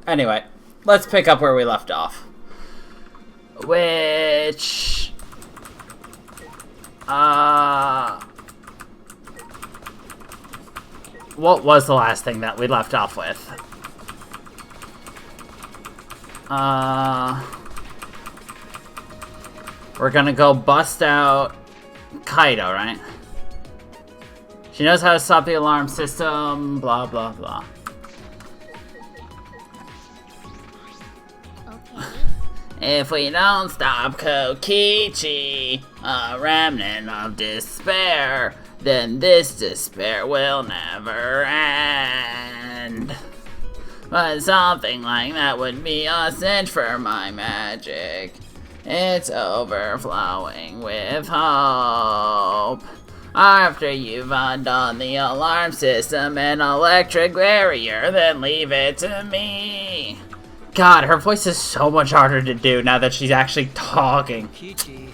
Anyway, let's pick up where we left off. Which... what was the last thing that we left off with? We're gonna go bust out Kaido, right? She knows how to stop the alarm system, blah, blah, blah. Okay. If we don't stop Kokichi, a remnant of despair, then this despair will never end. But something like that would be a cinch for my magic. It's overflowing with hope. After you've undone the alarm system and electric barrier, then leave it to me. God, her voice is so much harder to do now that she's actually talking. Kokichi.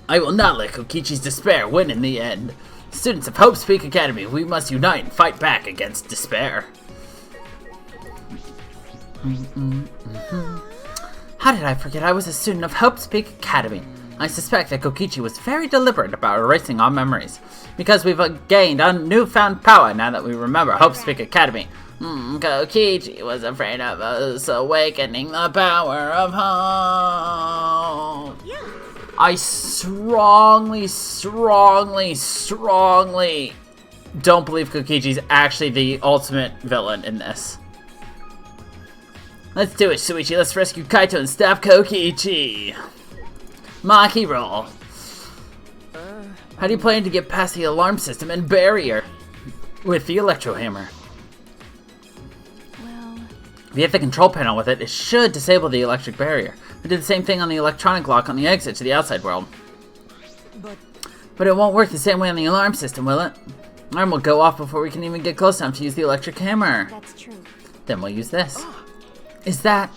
I will not let Kokichi's despair win in the end. Students of Hope's Peak Academy, we must unite and fight back against despair. How did I forget I was a student of Hope's Peak Academy? I suspect that Kokichi was very deliberate about erasing our memories, because we've gained a newfound power now that we remember Hope's Peak Academy. Kokichi was afraid of us awakening the power of hope. Yeah. I strongly don't believe Kokichi's actually the ultimate villain in this. Let's do it, Shuichi. Let's rescue Kaito and stop Kokichi. Maki roll. How do you plan to get past the alarm system and barrier? With the electro hammer. Well... if you hit the control panel with it, it should disable the electric barrier. We did the same thing on the electronic lock on the exit to the outside world. But it won't work the same way on the alarm system, will it? Alarm will go off before we can even get close enough to use the electric hammer. That's true. Then we'll use this. Is that...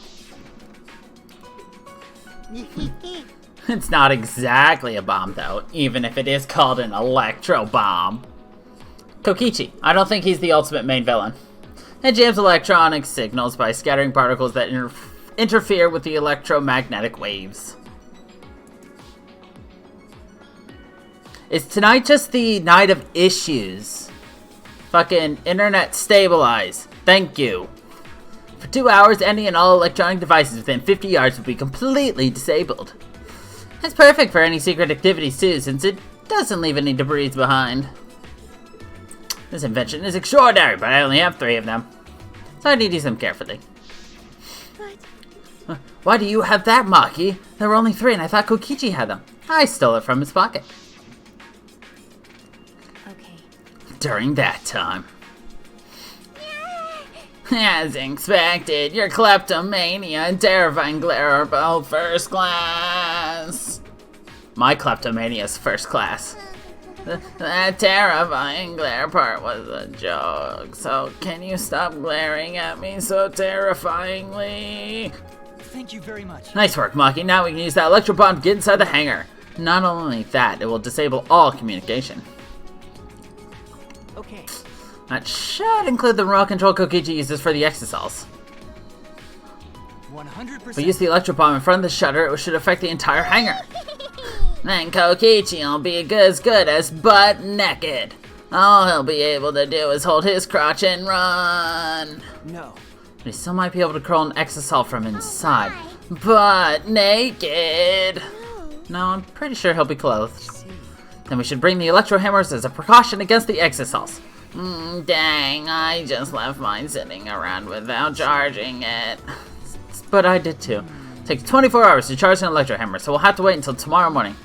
it's not exactly a bomb, though, even if it is called an electro bomb. Kokichi. I don't think he's the ultimate main villain. It jams electronic signals by scattering particles that interfere with the electromagnetic waves. Is tonight just the night of issues? Fucking internet stabilize. Thank you. For 2 hours, any and all electronic devices within 50 yards will be completely disabled. That's perfect for any secret activities too, since it doesn't leave any debris behind. This invention is extraordinary, but I only have 3 of them. So I need to use them carefully. What? Why do you have that, Maki? There were only 3 and I thought Kokichi had them. I stole it from his pocket. Okay. During that time. As expected, your kleptomania and terrifying glare are both first class. My kleptomania is first class. That terrifying glare part was a joke, so can you stop glaring at me so terrifyingly? Thank you very much. Nice work, Maki. Now we can use that electro bomb to get inside the hangar. Not only that, it will disable all communication. Okay. That should include the remote control Kokichi uses for the exosols. 100%. If we use the electro bomb in front of the shutter, it should affect the entire hangar. Then Kokichi will be as good as butt naked. All he'll be able to do is hold his crotch and run. No. But he still might be able to curl an exosol from inside. Butt naked. No, I'm pretty sure he'll be clothed. Then we should bring the electro hammers as a precaution against the exosols. Dang, I just left mine sitting around without charging it. But I did too. It takes 24 hours to charge an electro hammer, so we'll have to wait until tomorrow morning.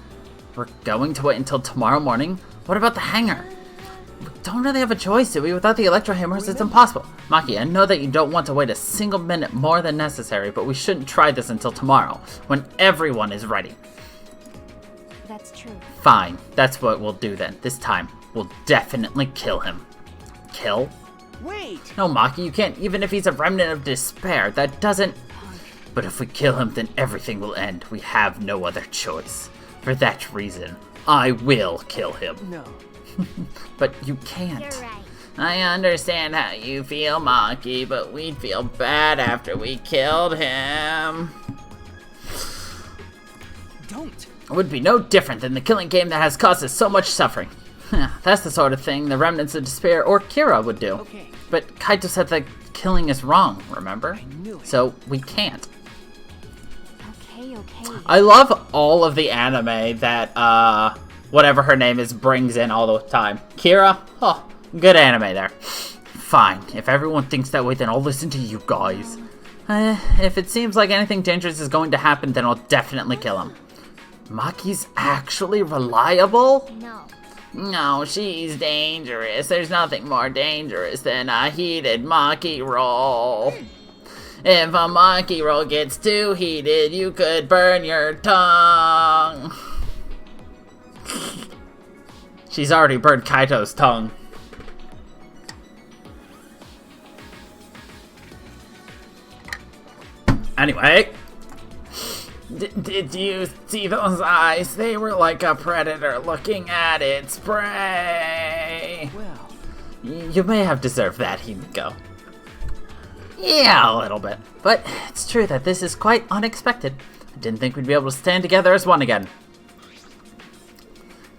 We're going to wait until tomorrow morning? What about the hangar? We don't really have a choice, do we? Without the electro hammers, it's impossible. Maki, I know that you don't want to wait a single minute more than necessary, but we shouldn't try this until tomorrow, when everyone is ready. That's true. Fine, that's what we'll do then. This time, we'll definitely kill him. Kill? Wait! No, Maki, you can't, even if he's a remnant of despair. That doesn't... But if we kill him, then everything will end. We have no other choice. For that reason, I will kill him. No. But you can't. You're right. I understand how you feel, Maki, but we'd feel bad after we killed him. Don't. It would be no different than the killing game that has caused us so much suffering. That's the sort of thing the remnants of despair or Kira would do. Okay. But Kaito said that killing is wrong, remember? I knew it. So we can't. Okay. I love all of the anime that, whatever her name is, brings in all the time. Kira? Oh, good anime there. Fine. If everyone thinks that way, then I'll listen to you guys. If it seems like anything dangerous is going to happen, then I'll definitely kill him. Maki's actually reliable? No. No, she's dangerous. There's nothing more dangerous than a heated Maki roll. If a Maki roll gets too heated, you could burn your tongue. She's already burned Kaito's tongue. Anyway. Did you see those eyes? They were like a predator looking at its prey. Well, You may have deserved that, Himiko. Yeah, a little bit. But it's true that this is quite unexpected. I didn't think we'd be able to stand together as one again.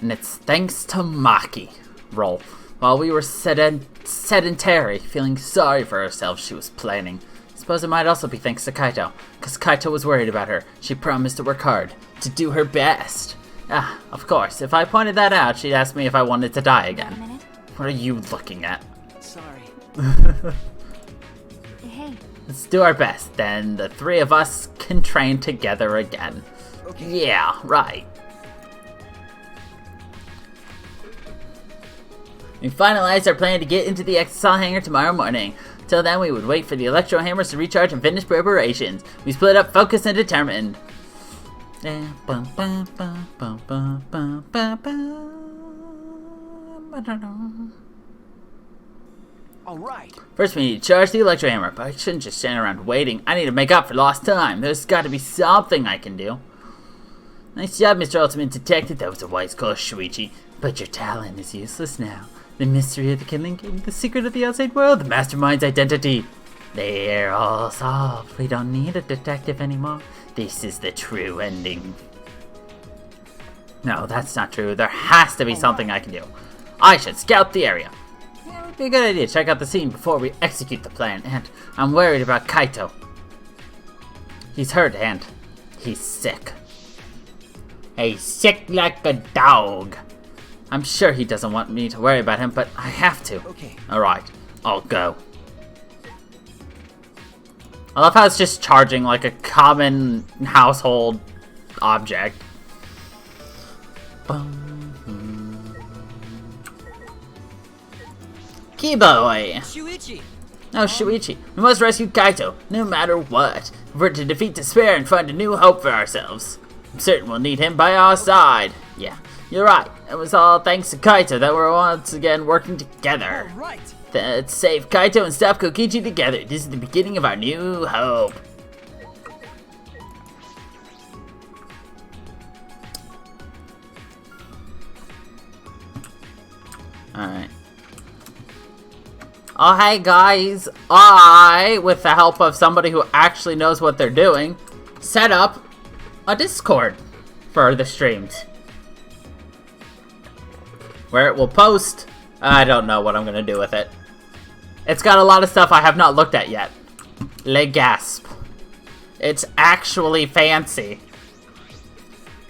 And it's thanks to Maki. Roll. While we were sedentary, feeling sorry for ourselves, she was planning. Suppose it might also be thanks to Kaito, because Kaito was worried about her. She promised to work hard, to do her best. Ah, of course, if I pointed that out, she'd ask me if I wanted to die A again. minute. What are you looking at? sorry. Hey. Let's do our best, then the three of us can train together again. Okay. Yeah, right. We finalized our plan to get into the Exasol hangar tomorrow morning. Till then, we would wait for the electro hammers to recharge and finish preparations. We split up, focused, and determined. All right. First, we need to charge the electro hammer, but I shouldn't just stand around waiting. I need to make up for lost time. There's got to be something I can do. Nice job, Mr. Ultimate Detective. That was a wise call, Shuichi. But your talent is useless now. The mystery of the killing game, the secret of the outside world, the mastermind's identity. They're all solved. We don't need a detective anymore. This is the true ending. No, that's not true. There has to be something I can do. I should scout the area. Yeah, it would be a good idea to check out the scene before we execute the plan. And I'm worried about Kaito. He's hurt and he's sick. He's sick like a dog. I'm sure he doesn't want me to worry about him, but I have to. Okay. Alright, I'll go. I love how it's just charging like a common household object. Keyboy! Shuichi. Oh, Shuichi, we must rescue Kaito, no matter what. We're to defeat despair and find a new hope for ourselves. I'm certain we'll need him by our side. Yeah, you're right. It was all thanks to Kaito that we're once again working together. All right. Let's save Kaito and stop Kokichi together. This is the beginning of our new hope. Alright. Oh, hey guys. I, with the help of somebody who actually knows what they're doing, set up a Discord for the streams. Where it will post. I don't know what I'm going to do with it. It's got a lot of stuff I have not looked at yet. Le gasp. It's actually fancy.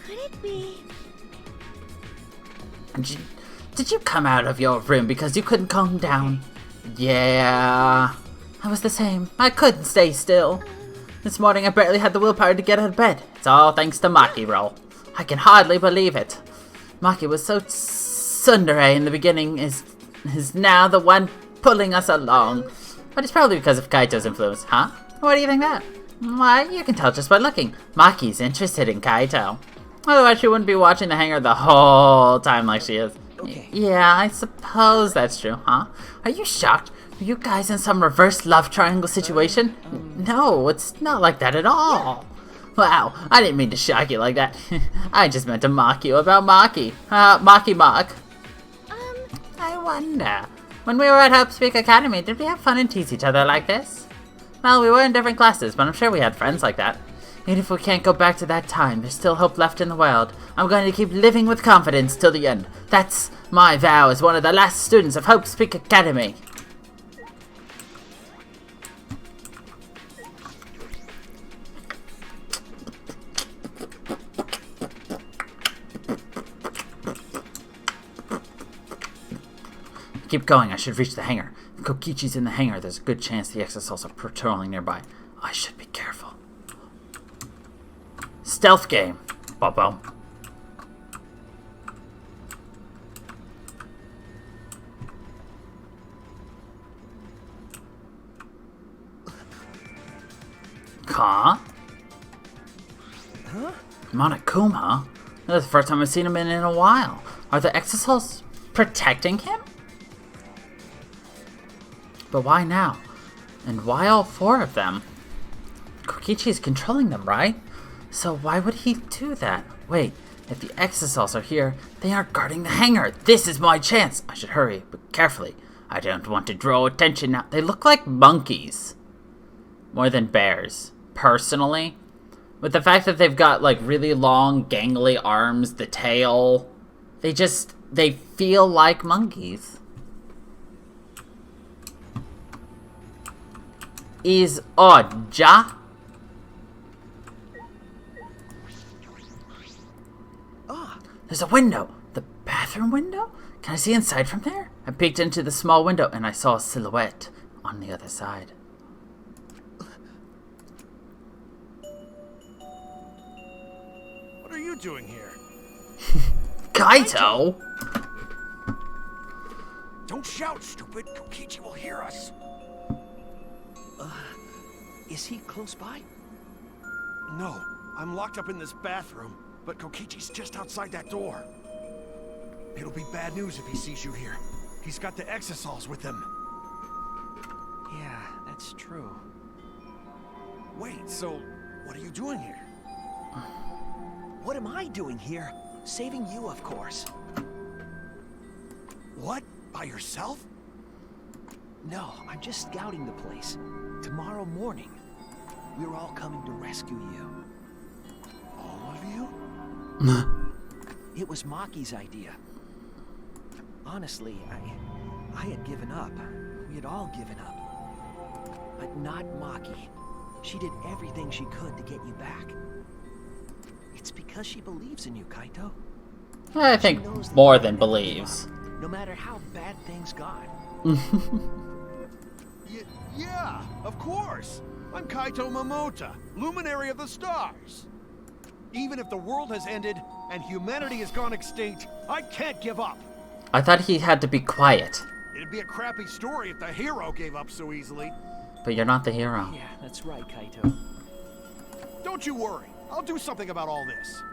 Could it be? Did you come out of your room because you couldn't calm down? Yeah. I was the same. I couldn't stay still. This morning I barely had the willpower to get out of bed. It's all thanks to Maki Roll. I can hardly believe it. Maki was so tsundere in the beginning, is now the one pulling us along. But it's probably because of Kaito's influence, huh? What do you think that? Why, you can tell just by looking. Maki's interested in Kaito. Otherwise she wouldn't be watching the hangar the whole time like she is. Okay. Yeah, I suppose that's true, huh? Are you shocked? Are you guys in some reverse love triangle situation? No, it's not like that at all. Wow, I didn't mean to shock you like that. I just meant to mock you about Maki. Maki mock. wonder. When we were at Hope Speak Academy, did we have fun and tease each other like this? Well, we were in different classes, but I'm sure we had friends like that. Even if we can't go back to that time, there's still hope left in the world. I'm going to keep living with confidence till the end. That's my vow as one of the last students of Hope Speak Academy. Keep going, I should reach the hangar. If Kokichi's in the hangar, there's a good chance the exosols are patrolling nearby. I should be careful. Stealth game. Bobo. Huh? Monokuma? That's the first time I've seen him in a while. Are the exosols protecting him? But why now? And why all four of them? Kokichi is controlling them, right? So why would he do that? Wait, if the exosols are here, they aren't guarding the hangar. This is my chance. I should hurry, but carefully. I don't want to draw attention now. They look like monkeys. More than bears. Personally. With the fact that they've got like really long, gangly arms, the tail. They feel like monkeys. Is Oja? There's a window. The bathroom window? Can I see inside from there? I peeked into the small window and I saw a silhouette on the other side. What are you doing here? Kaito? Don't shout, stupid. Kokichi will hear us. Is he close by? No, I'm locked up in this bathroom, but Kokichi's just outside that door. It'll be bad news if he sees you here. He's got the exosols with him. Yeah, that's true. Wait, so what are you doing here? What am I doing here? Saving you, of course. What? By yourself? No, I'm just scouting the place. Tomorrow morning, we're all coming to rescue you. All of you? It was Maki's idea. Honestly, I had given up. We had all given up. But not Maki. She did everything she could to get you back. It's because she believes in you, Kaito. I think more than believes. No matter how bad things got. Yeah, of course. I'm Kaito Momota, luminary of the stars. Even if the world has ended and humanity has gone extinct, I can't give up. I thought he had to be quiet. It'd be a crappy story if the hero gave up so easily. But you're not the hero. Yeah, that's right, Kaito. Don't you worry. I'll do something about all this.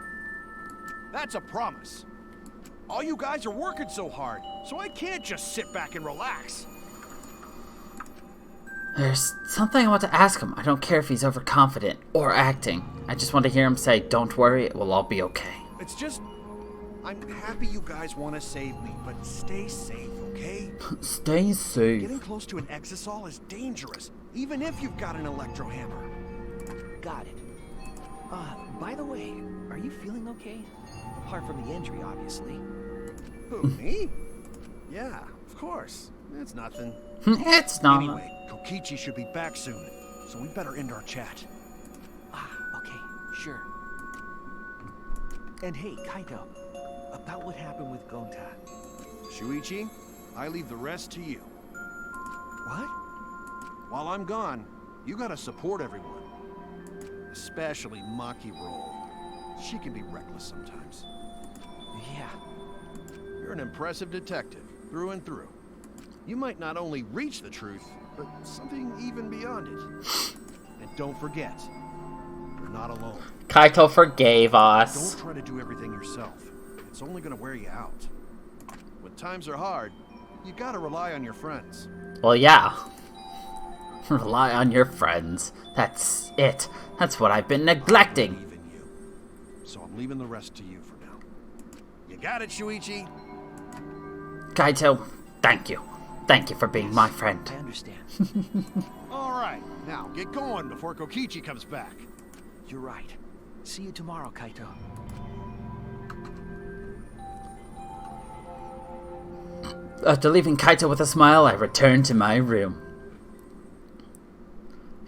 That's a promise. All you guys are working so hard, so I can't just sit back and relax. There's something I want to ask him. I don't care if he's overconfident or acting. I just want to hear him say, "Don't worry, it will all be okay." It's just... I'm happy you guys want to save me, but stay safe, okay? Stay safe. Getting close to an exosol is dangerous, even if you've got an electro hammer. Got it. By the way, are you feeling okay? Apart from the injury, obviously. Who, me? Yeah, of course. It's nothing. It's not. Anyway, Kokichi should be back soon, so we better end our chat. Okay, sure. And hey, Kaito, about what happened with Gonta. Shuichi, I leave the rest to you. What? While I'm gone, you gotta support everyone. Especially Maki Roll. She can be reckless sometimes. Yeah. You're an impressive detective, through and through. You might not only reach the truth, but something even beyond it. And don't forget, you're not alone. Kaito forgave us. Don't try to do everything yourself. It's only gonna wear you out. When times are hard, you gotta rely on your friends. Well, yeah. Rely on your friends. That's it. That's what I've been neglecting. I believe in you. So I'm leaving the rest to you for now. You got it, Shuichi? Kaito, Thank you. Thank you for being my friend. I understand. All right, now get going before Kokichi comes back. You're right. See you tomorrow, Kaito. After leaving Kaito with a smile, I returned to my room.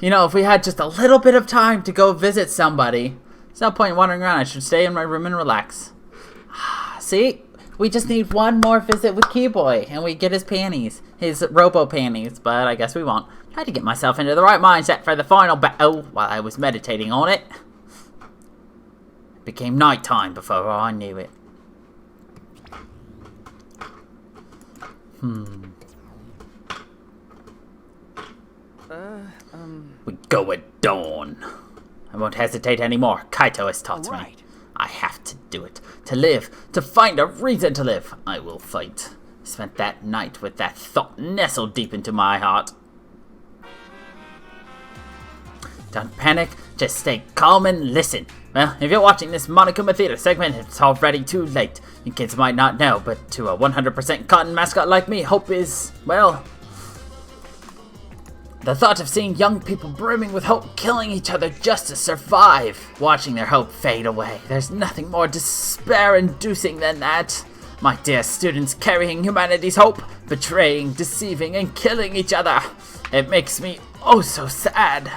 You know, if we had just a little bit of time to go visit somebody, there's no point wandering around. I should stay in my room and relax. See? We just need one more visit with Keyboy, and we get his panties. His robo panties, but I guess we won't. Tried to get myself into the right mindset for the final battle while I was meditating on it. It became nighttime before I knew it. We go at dawn. I won't hesitate anymore. Kaito has taught me. I have to do it. To live. To find a reason to live. I will fight. I spent that night with that thought nestled deep into my heart. Don't panic. Just stay calm and listen. Well, if you're watching this Monokuma Theater segment, it's already too late. You kids might not know, but to a 100% cotton mascot like me, hope is, well... the thought of seeing young people brimming with hope killing each other just to survive, watching their hope fade away. There's nothing more despair-inducing than that. My dear students carrying humanity's hope, betraying, deceiving, and killing each other. It makes me oh so sad.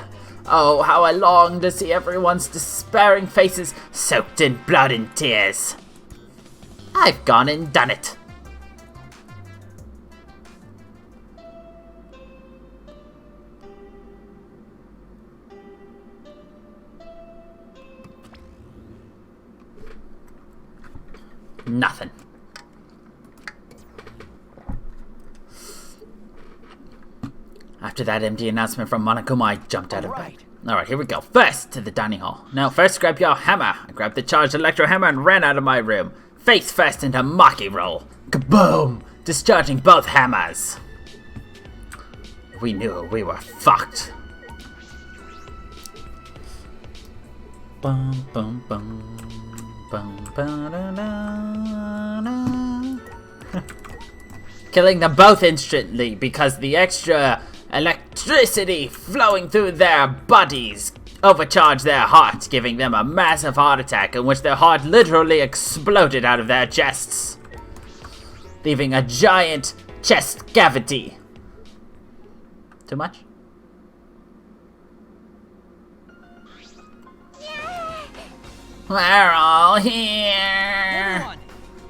Oh, how I long to see everyone's despairing faces soaked in blood and tears. I've gone and done it. Nothing. After that empty announcement from Monokuma, I jumped out of bed. Alright, here we go. First, to the dining hall. Now, first grab your hammer. I grabbed the charged electro hammer and ran out of my room. Face first into Maki roll. Kaboom! Discharging both hammers. We knew we were fucked. Bum, bum, bum. Killing them both instantly because the extra electricity flowing through their bodies overcharged their hearts, giving them a massive heart attack in which their heart literally exploded out of their chests, leaving a giant chest cavity. Too much? We're all here!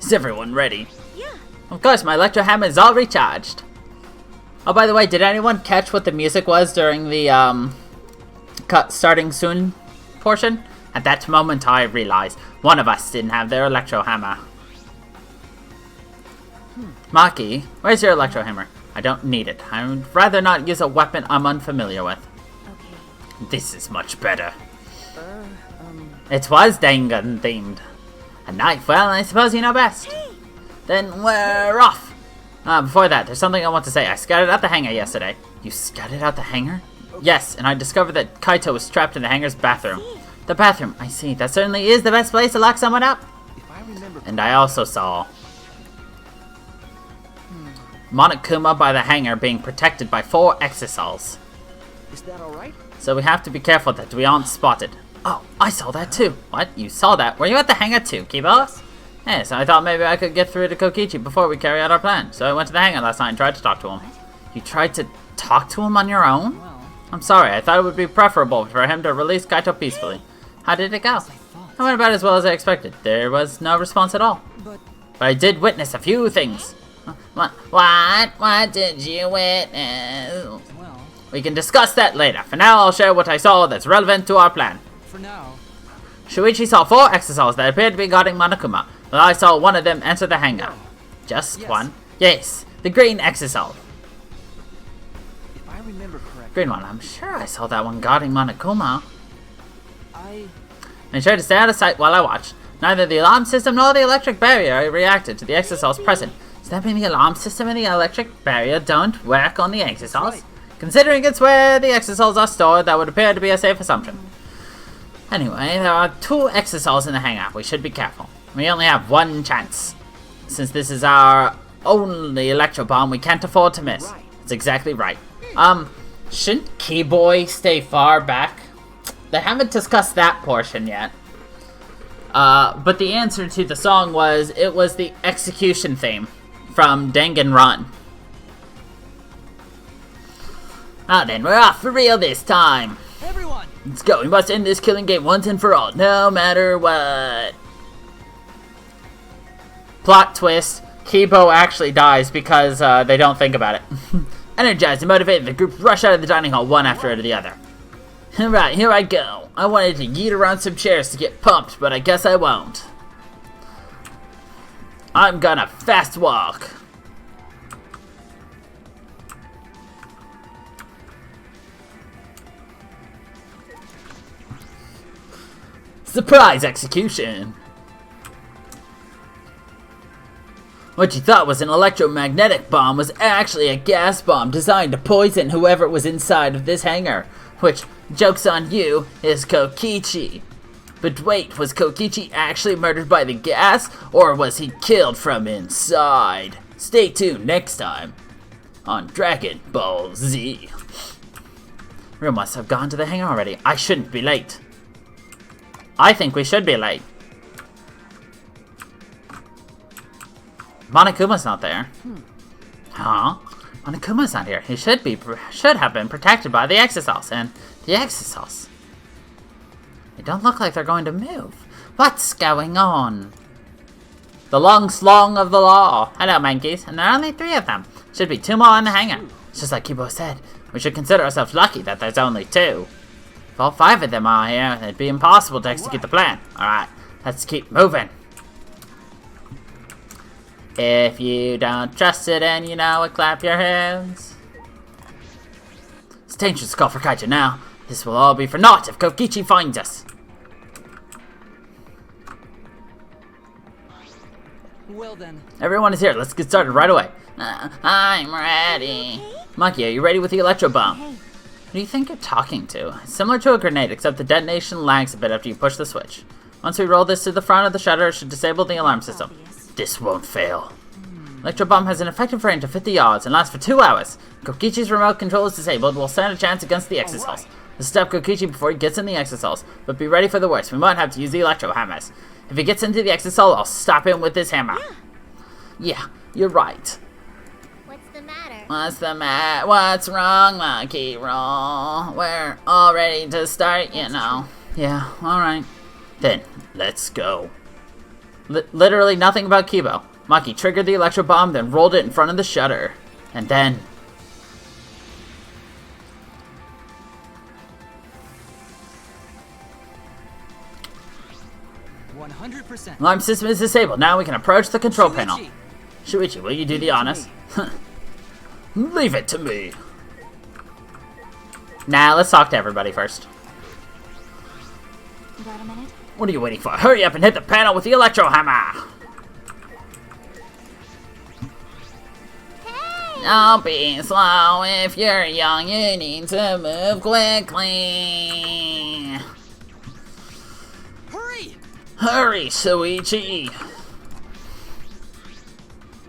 Is everyone ready? Yeah. Of course, my electro hammer is all recharged. Oh, by the way, did anyone catch what the music was during the cut starting soon portion? At that moment, I realized one of us didn't have their electro hammer. Maki, where's your electro hammer? I don't need it. I would rather not use a weapon I'm unfamiliar with. Okay. This is much better. It was Dangan themed. A knife, well, I suppose you know best. Hey. Then we're off. Before that, there's something I want to say. I scouted out the hangar yesterday. You scouted out the hangar? Yes, and I discovered that Kaito was trapped in the hangar's bathroom. The bathroom, I see. That certainly is the best place to lock someone up. If I remember. And I also saw Monokuma by the hangar being protected by 4 exosols. Is that alright? So we have to be careful that we aren't spotted. Oh, I saw that too. What? You saw that? Were you at the hangar too, Kibo? Yes, I thought maybe I could get through to Kokichi before we carry out our plan. So I went to the hangar last night and tried to talk to him. You tried to talk to him on your own? I'm sorry, I thought it would be preferable for him to release Kaito peacefully. How did it go? I went about as well as I expected. There was no response at all. But I did witness a few things. What did you witness? We can discuss that later. For now, I'll share what I saw that's relevant to our plan. For now. Shuichi saw 4 exosols that appeared to be guarding Monokuma, but I saw one of them enter the hangar. Just one? Yes, the green exosol. If I remember correctly. Green one, I'm sure I saw that one guarding Monokuma. I ensured to stay out of sight while I watched. Neither the alarm system nor the electric barrier reacted to the exosols present. Does that mean the alarm system and the electric barrier don't work on the exosols? Right. Considering it's where the exosols are stored, that would appear to be a safe assumption. Anyway, there are 2 exosols in the hangar. We should be careful. We only have one chance. Since this is our only electro bomb we can't afford to miss. Right. That's exactly right. Shouldn't Keyboy stay far back? They haven't discussed that portion yet. But the answer to the song was, it was the execution theme from Danganronpa. Ah, then we're off for real this time. Everyone! Let's go. We must end this killing game once and for all, no matter what. Plot twist. Kibo actually dies because they don't think about it. Energized and motivated, the group rush out of the dining hall one after the other. Alright, here I go. I wanted to yeet around some chairs to get pumped, but I guess I won't. I'm gonna fast walk. Surprise execution! What you thought was an electromagnetic bomb was actually a gas bomb designed to poison whoever was inside of this hangar. Which, joke's on you, is Kokichi. But wait, was Kokichi actually murdered by the gas, or was he killed from inside? Stay tuned next time on Dragon Ball Z. Ryo must have gone to the hangar already. I shouldn't be late. I think we should be late. Monokuma's not there. Huh? Monokuma's not here. He should have been protected by the exocells, and the exocells. They don't look like they're going to move. What's going on? The long slong of the law. Hello, monkeys. And there are only 3 of them. Should be 2 more in the hangar. It's just like Kibo said. We should consider ourselves lucky that there's only 2. If all 5 of them are here, it'd be impossible to execute the plan. Alright, let's keep moving. If you don't trust it and you know it, clap your hands. It's dangerous to call for Kaiju now. This will all be for naught if Kokichi finds us. Well then. Everyone is here. Let's get started right away. I'm ready. Maki, are you ready with the electro bomb? Who do you think you're talking to? It's similar to a grenade, except the detonation lags a bit after you push the switch. Once we roll this to the front of the shutter, it should disable the alarm system. This won't fail. Electro bomb has an effective range of 50 yards and lasts for 2 hours. Kokichi's remote control is disabled. We'll stand a chance against the exocells. Let's stop Kokichi before he gets in the exocells, but be ready for the worst. We might have to use the electro hammers. If he gets into the exocell, I'll stop him with this hammer. Yeah, you're right. What's the matter? What's the matter? What's wrong, Monkey Roll? We're all ready to start, you know. Yeah, alright. Then, let's go. Literally nothing about Kibo. Maki triggered the electro bomb, then rolled it in front of the shutter. And then... Alarm system is disabled. Now we can approach the control panel. Shuichi, will you do the honors? Leave it to me. Nah, let's talk to everybody first. Got a minute? What are you waiting for? Hurry up and hit the panel with the electro hammer! Don't be slow. If you're young, you need to move quickly. Hurry! Hurry, Shuichi!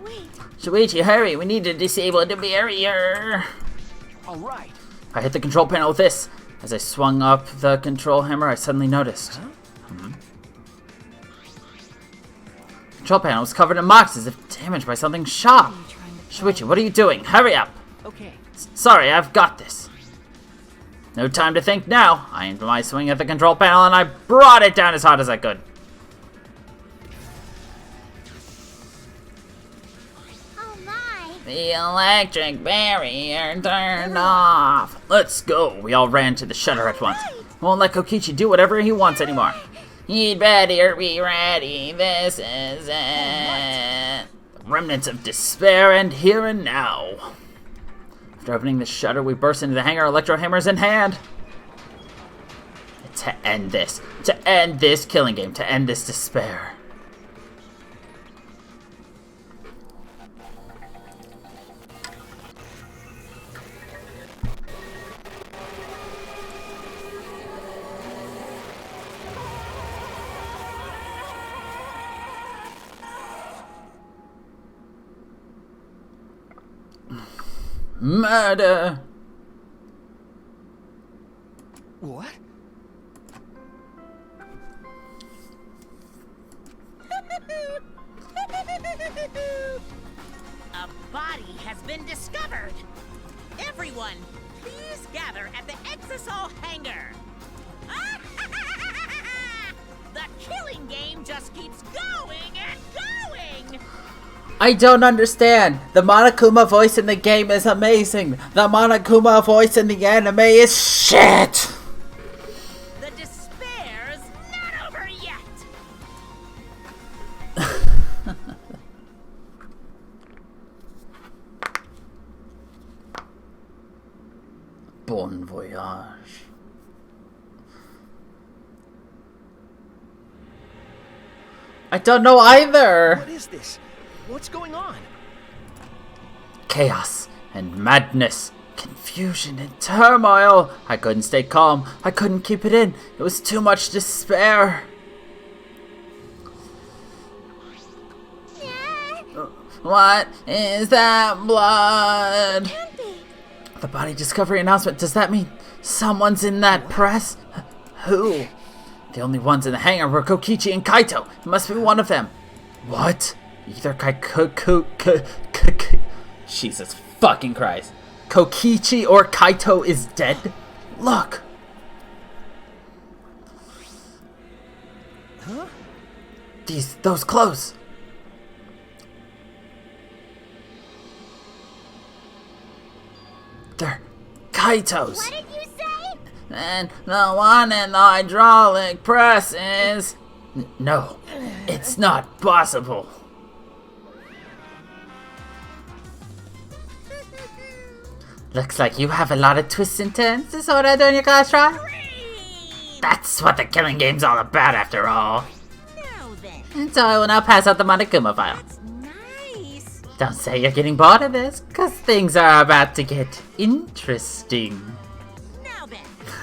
Wait. Shuichi, hurry! We need to disable the barrier! Alright. I hit the control panel with this. As I swung up the control hammer, I suddenly noticed. The control panel was covered in marks as if damaged by something sharp. Shuichi, what are you doing? Hurry up! Okay. Sorry, I've got this. No time to think now. I aimed my swing at the control panel and I brought it down as hard as I could. Oh my. The electric barrier turned off. Let's go. We all ran to the shutter at once. Won't let Kokichi do whatever he wants anymore. You'd better be ready. This is it. Remnants of despair and here and now. After opening the shutter, we burst into the hangar, electro hammers in hand. To end this killing game, to end this despair. Murder! What? A body has been discovered. Everyone, please gather at the Exisol hangar. The killing game just keeps going and going. I don't understand. The Monokuma voice in the game is amazing. The Monokuma voice in the anime is shit. The despair's not over yet. Bon voyage. I don't know either. What is this? What's going on? Chaos and madness, confusion and turmoil. I couldn't stay calm. I couldn't keep it in. It was too much despair. What is that blood? Can't be. The body discovery announcement. Does that mean someone's in that press? Who? The only ones in the hangar were Kokichi and Kaito. It must be one of them. What? Either Jesus fucking Christ. Kokichi or Kaito is dead? Look. Huh? Those clothes. They're Kaito's. What did you say? And the one in the hydraulic press is... No, it's not possible. Looks like you have a lot of twists and turns disorder during your class trial. That's what the killing game's all about after all. Now then, And so I will now pass out the Monokuma file. that's nice. Don't say you're getting bored of this, cause things are about to get interesting. Now then,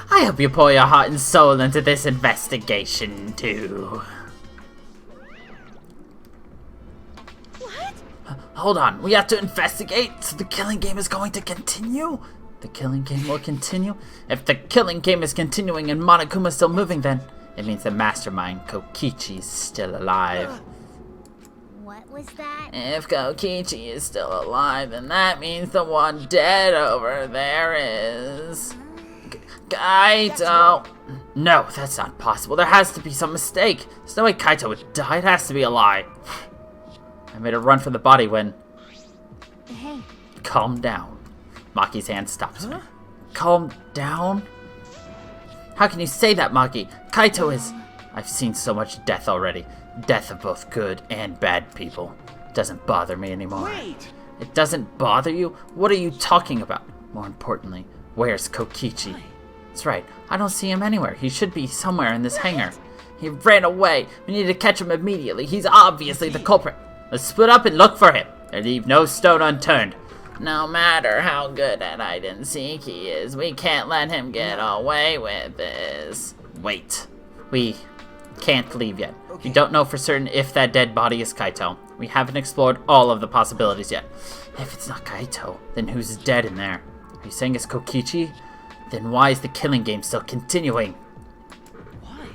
I hope you pour your heart and soul into this investigation, too. What? Hold on, we have to investigate, so the killing game is going to continue? The killing game will continue? If the killing game is continuing and Monokuma's still moving, then it means the mastermind, Kokichi's still alive. What was that? If Kokichi is still alive, then that means the one dead over there is... Kaito! No, that's not possible. There has to be some mistake. There's no way Kaito would die. It has to be a lie. I made a run for the body when... Hey, Calm down. Maki's hand stops me. Calm down? How can you say that, Maki? Kaito is... I've seen so much death already. Death of both good and bad people. It doesn't bother me anymore. Wait! It doesn't bother you? What are you talking about? More importantly, where's Kokichi? That's right, I don't see him anywhere. He should be somewhere in this hangar. He ran away. We need to catch him immediately. He's obviously the culprit. Let's split up and look for him. And leave no stone unturned. No matter how good at hide and seek he is, we can't let him get away with this. Wait. We can't leave yet. We don't know for certain if that dead body is Kaito. We haven't explored all of the possibilities yet. If it's not Kaito, then who's dead in there? Are you saying it's Kokichi? Then why is the killing game still continuing? Why?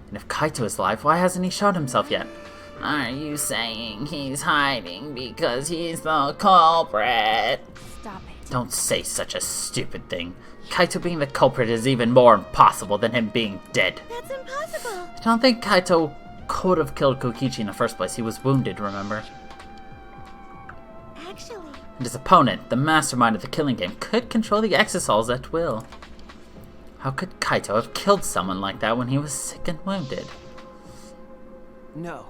And if Kaito is alive, why hasn't he shown himself yet? Are you saying he's hiding because he's the culprit? stop it. Don't say such a stupid thing. Kaito being the culprit is even more impossible than him being dead. That's impossible. I don't think Kaito could have killed Kokichi in the first place. He was wounded, remember? Actually, And his opponent, the mastermind of the killing game, could control the Exosols at will. How could Kaito have killed someone like that when he was sick and wounded? No.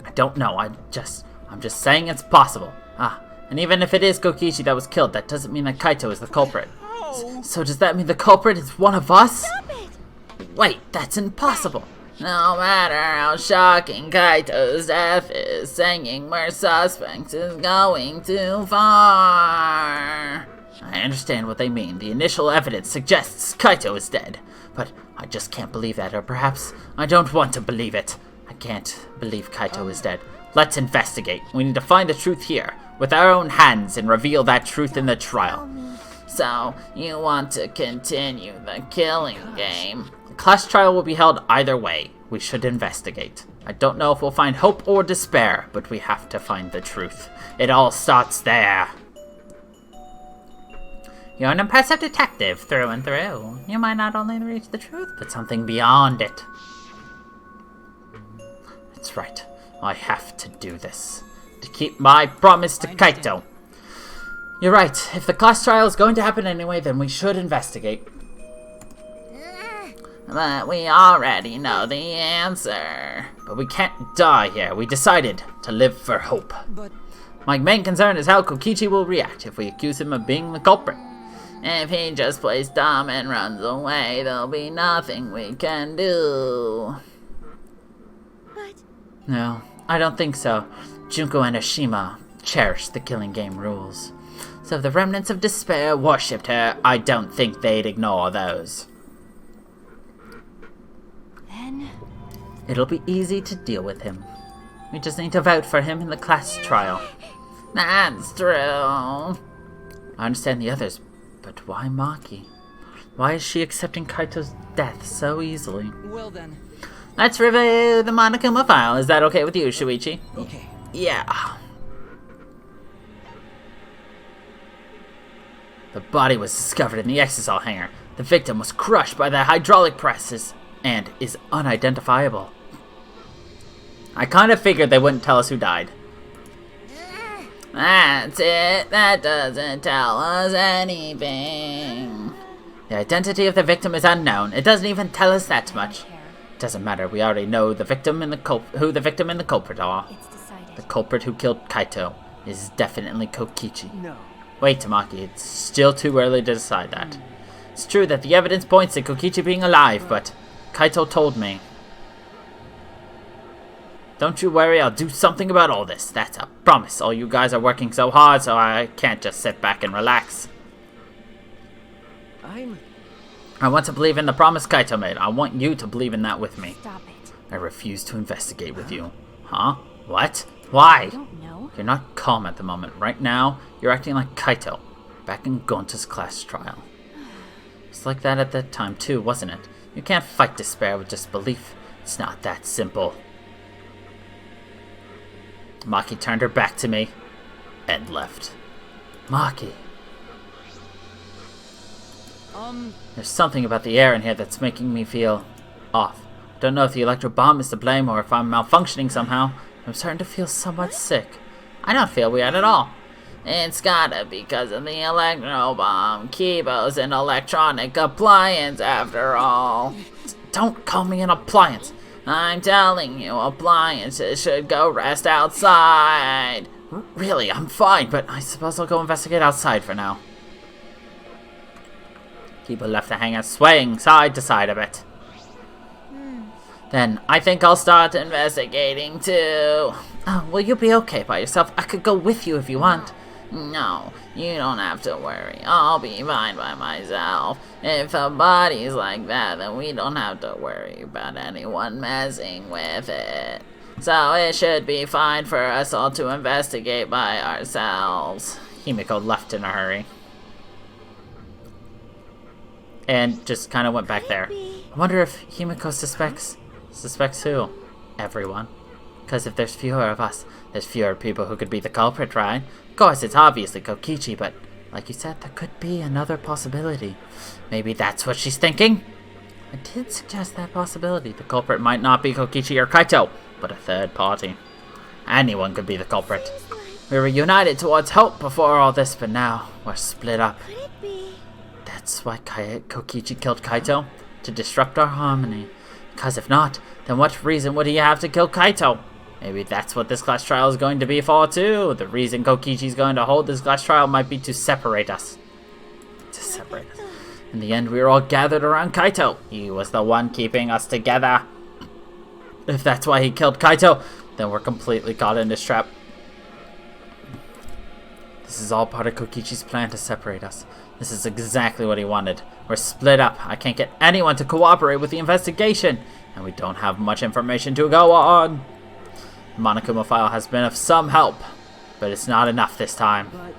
I don't know, I'm just saying it's possible. And even if it is Kokichi that was killed, that doesn't mean that Kaito is the culprit. So does that mean the culprit is one of us? stop it. Wait, that's impossible. No matter how shocking Kaito's death is, saying we're suspects is going too far. I understand what they mean. The initial evidence suggests Kaito is dead. But I just can't believe that, or perhaps I don't want to believe it. I can't believe Kaito is dead. Let's investigate. We need to find the truth here, with our own hands, and reveal that truth in the trial. So, you want to continue the killing game. The class trial will be held either way. We should investigate. I don't know if we'll find hope or despair, but we have to find the truth. It all starts there. You're an impressive detective through and through. You might not only reach the truth, but something beyond it. That's right. I have to do this. To keep my promise to Kaito. You're right. If the class trial is going to happen anyway, then we should investigate. But we already know the answer. But we can't die here. We decided to live for hope. But My main concern is how Kokichi will react if we accuse him of being the culprit. If he just plays dumb and runs away, there'll be nothing we can do. But No, I don't think so. Junko and Oshima cherished the killing game rules. So if the remnants of despair worshipped her, I don't think they'd ignore those. then It'll be easy to deal with him. We just need to vote for him in the class trial. That's true. I understand the others, but why Maki? Why is she accepting Kaito's death so easily? well then, Let's review the Monokuma file. Is that okay with you, Shuichi? okay. Yeah. The body was discovered in the exisal hangar. The victim was crushed by the hydraulic presses and is unidentifiable. I kind of figured they wouldn't tell us who died. That's it. That doesn't tell us anything. The identity of the victim is unknown. It doesn't even tell us that much. Doesn't matter. We already know the victim and who the victim and the culprit are. it's decided. The culprit who killed Kaito is definitely Kokichi. No. Wait, Tamaki, it's still too early to decide that. It's true that the evidence points to Kokichi being alive, but Kaito told me. Don't you worry, I'll do something about all this. That's a promise. All you guys are working so hard, so I can't just sit back and relax. I want to believe in the promise Kaito made. I want you to believe in that with me. Stop it. I refuse to investigate with you. Huh? What? Why? I don't know. You're not calm at the moment. Right now, you're acting like Kaito, back in Gonta's class trial. It's like that at that time too, wasn't it? You can't fight despair with disbelief. It's not that simple. Maki turned her back to me and left. Maki. There's something about the air in here that's making me feel off. Don't know if the electro bomb is to blame or if I'm malfunctioning somehow. I'm starting to feel somewhat sick. I don't feel weird at all. It's gotta be because of the electro bomb. Kibo's an electronic appliance after all. Don't call me an appliance. I'm telling you, appliances should go rest outside. Really, I'm fine, but I suppose I'll go investigate outside for now. Kibo left the hangar swaying side to side a bit. Then I think I'll start investigating too. Oh, will you be okay by yourself? I could go with you if you want. No, you don't have to worry. I'll be fine by myself. If the body's like that, then we don't have to worry about anyone messing with it. So it should be fine for us all to investigate by ourselves. Himiko left in a hurry. And just kind of went back there. I wonder if Himiko suspects who? Everyone. Because if there's fewer of us, there's fewer people who could be the culprit, right? Of course, it's obviously Kokichi, but like you said, there could be another possibility. Maybe that's what she's thinking? I did suggest that possibility. The culprit might not be Kokichi or Kaito, but a third party. Anyone could be the culprit. We were united towards hope before all this, but now we're split up. Could it be? That's why Kokichi killed Kaito? To disrupt our harmony. Because if not, then what reason would he have to kill Kaito? Maybe that's what this class trial is going to be for too. The reason Kokichi's going to hold this class trial might be to separate us. In the end, we were all gathered around Kaito. He was the one keeping us together. If that's why he killed Kaito, then we're completely caught in this trap. This is all part of Kokichi's plan to separate us. This is exactly what he wanted. We're split up. I can't get anyone to cooperate with the investigation. And we don't have much information to go on. The Monokuma file has been of some help, but it's not enough this time. But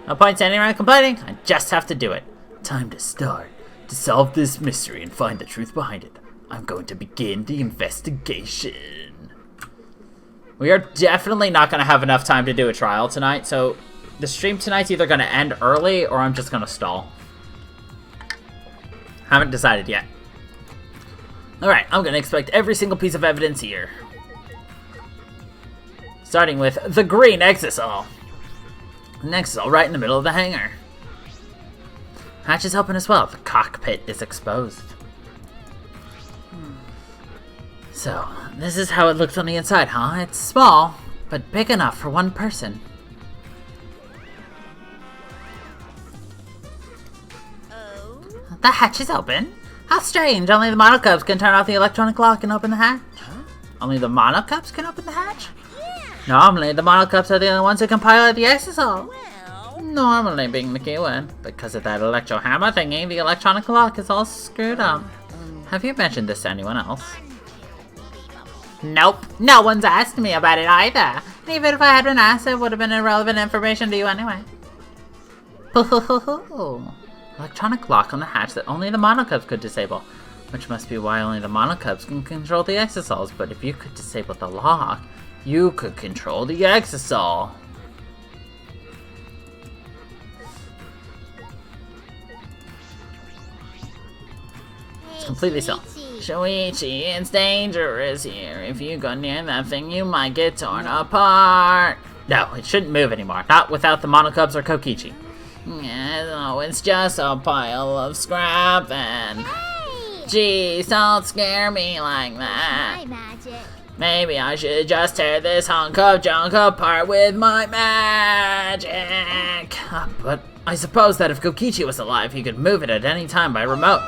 No point standing around complaining. I just have to do it. Time to start. To solve this mystery and find the truth behind it, I'm going to begin the investigation. We are definitely not going to have enough time to do a trial tonight, so the stream tonight's either going to end early or I'm just going to stall. Haven't decided yet. Alright, I'm going to inspect every single piece of evidence here. Starting with the green exisal. The exisal right in the middle of the hangar. Hatch is open as well. The cockpit is exposed. So, this is how it looks on the inside, huh? It's small, but big enough for one person. Oh? The hatch is open. How strange. Only the monocubs can turn off the electronic lock and open the hatch. Huh? Only the monocubs can open the hatch? Yeah. Normally, the monocubs are the only ones who can pilot the exisal. Well, Normally being the keyword. Because of that electro hammer thingy, the electronic lock is all screwed up. Have you mentioned this to anyone else? Nope. No one's asked me about it either. And even if I had been asked, it would have been irrelevant information to you anyway. Electronic lock on the hatch that only the monocubs could disable. Which must be why only the monocubs can control the exisals. But if you could disable the lock, you could control the exisal. It's completely still. Shuichi, it's dangerous here. If you go near that thing, you might get torn apart. No, it shouldn't move anymore. Not without the monocubs or Kokichi. No, it's just a pile of scrap and... Geez, don't scare me like that. magic. Maybe I should just tear this hunk of junk apart with my magic. But I suppose that if Kokichi was alive, he could move it at any time by remote.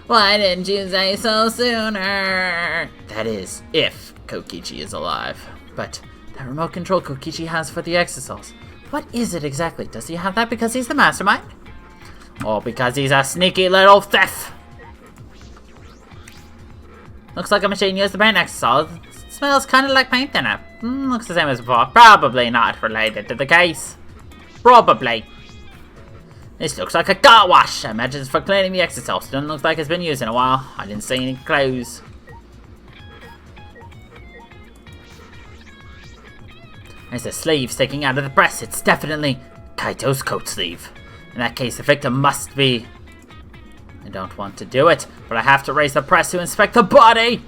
Why didn't you say so sooner? That is, if Kokichi is alive. But that remote control Kokichi has for the exisals. What is it exactly? Does he have that because he's the mastermind? Or because he's a sneaky little thief? Looks like a machine used to paint exisal. It smells kind of like paint in it. Looks the same as before. Probably not related to the case. Probably. This looks like a car wash. I imagine it's for cleaning the exisal. Doesn't look like it's been used in a while. I didn't see any clothes. There's a sleeve sticking out of the press. It's definitely Kaito's coat sleeve. In that case, the victim must be... I don't want to do it, but I have to raise the press to inspect the body!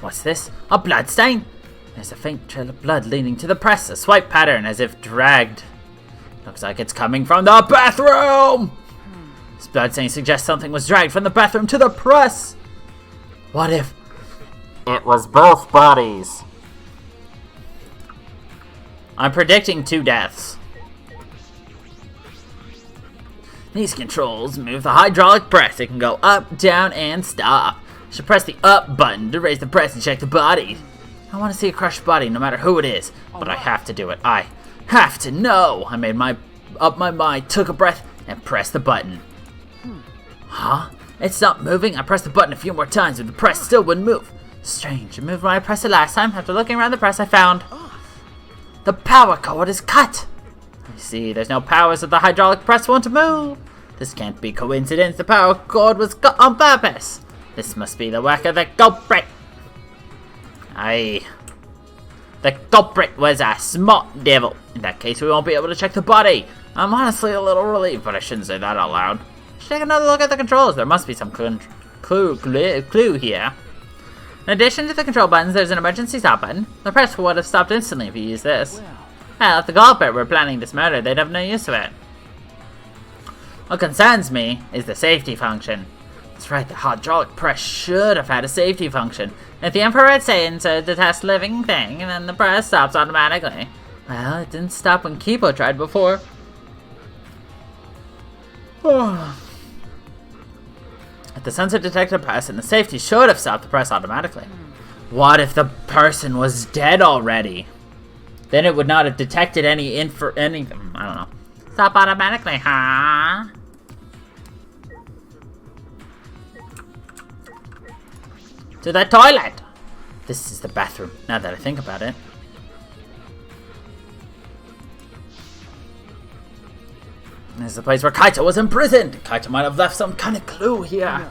What's this? A blood stain? There's a faint trail of blood leading to the press, a swipe pattern as if dragged. Looks like it's coming from the bathroom! This blood stain suggests something was dragged from the bathroom to the press! What if... it was both bodies? I'm predicting 2 deaths. These controls move the hydraulic press. It can go up, down, and stop. You should press the up button to raise the press and check the body. I want to see a crushed body, no matter who it is. But I have to do it. I have to know. I made up my mind, took a breath, and pressed the button. Huh? It's not moving. I pressed the button a few more times, but the press still wouldn't move. Strange. It moved when I pressed it last time. After looking around the press, I found... the power cord is cut. I see. There's no power, so the hydraulic press won't move. This can't be coincidence. The power cord was cut on purpose. This must be the work of the culprit. Aye. The culprit was a smart devil. In that case, we won't be able to check the body. I'm honestly a little relieved, but I shouldn't say that out loud. Let's take another look at the controls. There must be some clue here. In addition to the control buttons, there's an emergency stop button. The press would have stopped instantly if you used this. Well, if the culprit were planning this murder, they'd have no use of it. What concerns me is the safety function. That's right, the hydraulic press should have had a safety function. If the infrared sensor detects living thing, and then the press stops automatically. Well, it didn't stop when Kipo tried before. If the sensor detected a press, and the safety should have stopped the press automatically. What if the person was dead already? Then it would not have detected any I don't know. Stop automatically, huh? To the toilet! This is the bathroom, now that I think about it. This is the place where Kaito was imprisoned. Kaito might have left some kind of clue here.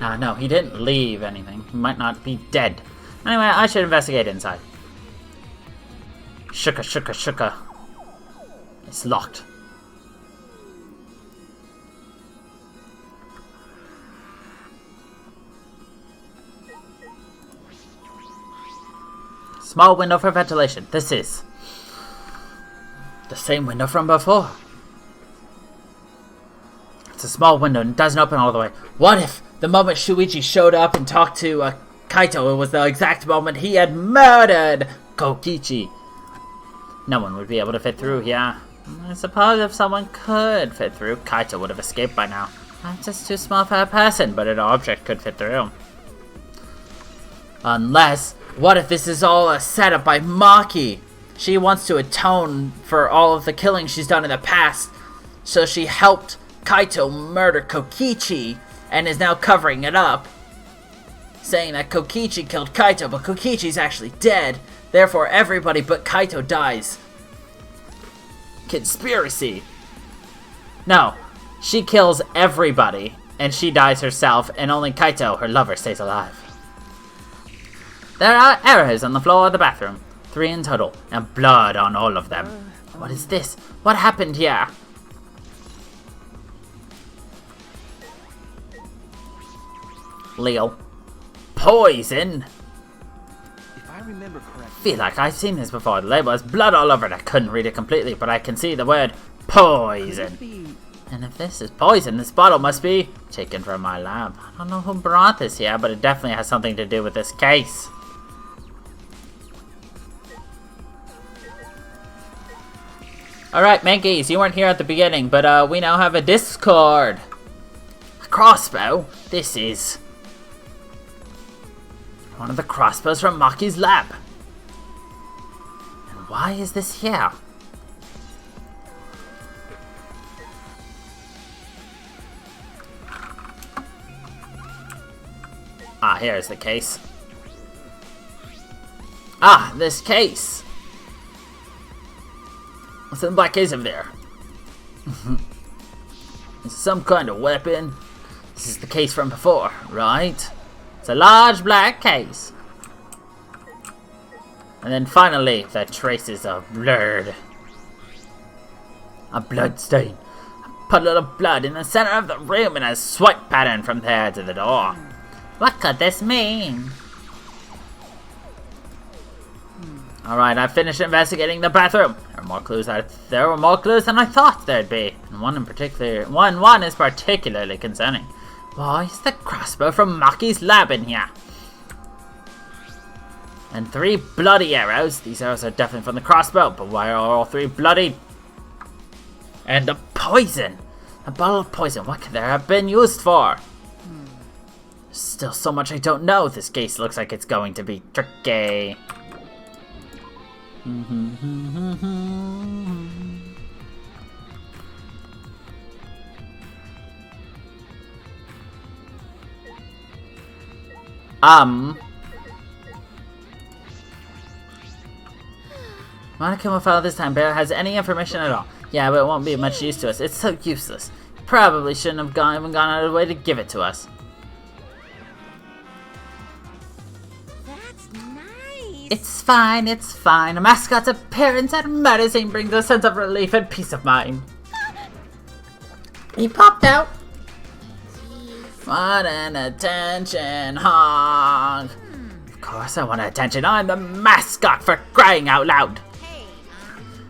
No, he didn't leave anything. He might not be dead. Anyway, I should investigate inside. Shuka. It's locked. Small window for ventilation. This is the same window from before. It's a small window and it doesn't open all the way. What if the moment Shuichi showed up and talked to Kaito, it was the exact moment he had murdered Kokichi? No one would be able to fit through here. I suppose if someone could fit through, Kaito would have escaped by now. I'm just too small for a person, but an object could fit through. Unless, what if this is all a setup by Maki? She wants to atone for all of the killing she's done in the past, so she helped Kaito murder Kokichi and is now covering it up, saying that Kokichi killed Kaito, but Kokichi's actually dead. Therefore, everybody but Kaito dies. Conspiracy. No, she kills everybody, and she dies herself, and only Kaito, her lover, stays alive. There are arrows on the floor of the bathroom. 3 in total, and blood on all of them. What is this? What happened here? Leo. Poison? If I remember correctly, Feel like I've seen this before. The label has blood all over it. I couldn't read it completely, but I can see the word poison. And if this is poison, this bottle must be taken from my lab. I don't know who brought this here, but it definitely has something to do with this case. Alright, Mankeys, you weren't here at the beginning, but we now have a Discord. A crossbow? This is one of the crossbows from Maki's lab. And why is this here? Ah, here's the case. Ah, this case. What's in the black case over there? It's some kind of weapon. This is the case from before, right? It's a large black case. And then finally, the traces are blurred. A blood stain. A puddle of blood in the center of the room and a swipe pattern from there to the door. What could this mean? Alright, I finished investigating the bathroom. There were more clues than I thought there'd be. And one is particularly concerning. Why is the crossbow from Maki's lab in here? And 3 bloody arrows. These arrows are definitely from the crossbow, but why are all 3 bloody? And the poison. A bottle of poison. What could there have been used for? There's still so much I don't know. This case looks like it's going to be tricky. Monica will follow this time. Bear has any information at all. Yeah, but it won't be much use to us. It's so useless. Probably shouldn't have even gone out of the way to give it to us. That's nice. It's fine, it's fine. A mascot's appearance at a medicine brings a sense of relief and peace of mind. He popped out. What an attention hog. Of course I want attention. I'm the mascot, for crying out loud.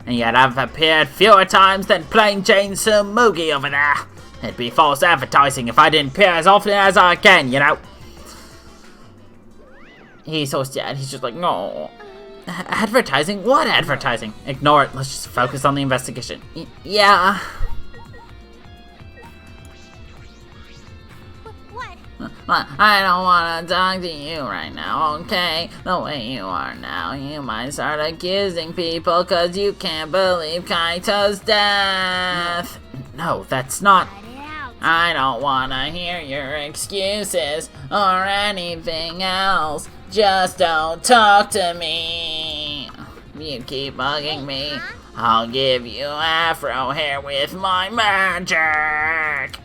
And yet I've appeared fewer times than plain Jane Sumugi over there. It'd be false advertising if I didn't appear as often as I can, you know. He's so sad. He's just like, no. Advertising? What advertising? Ignore it. Let's just focus on the investigation. Yeah. I don't want to talk to you right now, okay? The way you are now, you might start accusing people because you can't believe Kaito's death. No, that's not. I don't want to hear your excuses or anything else. Just don't talk to me. You keep bugging me. I'll give you afro hair with my magic.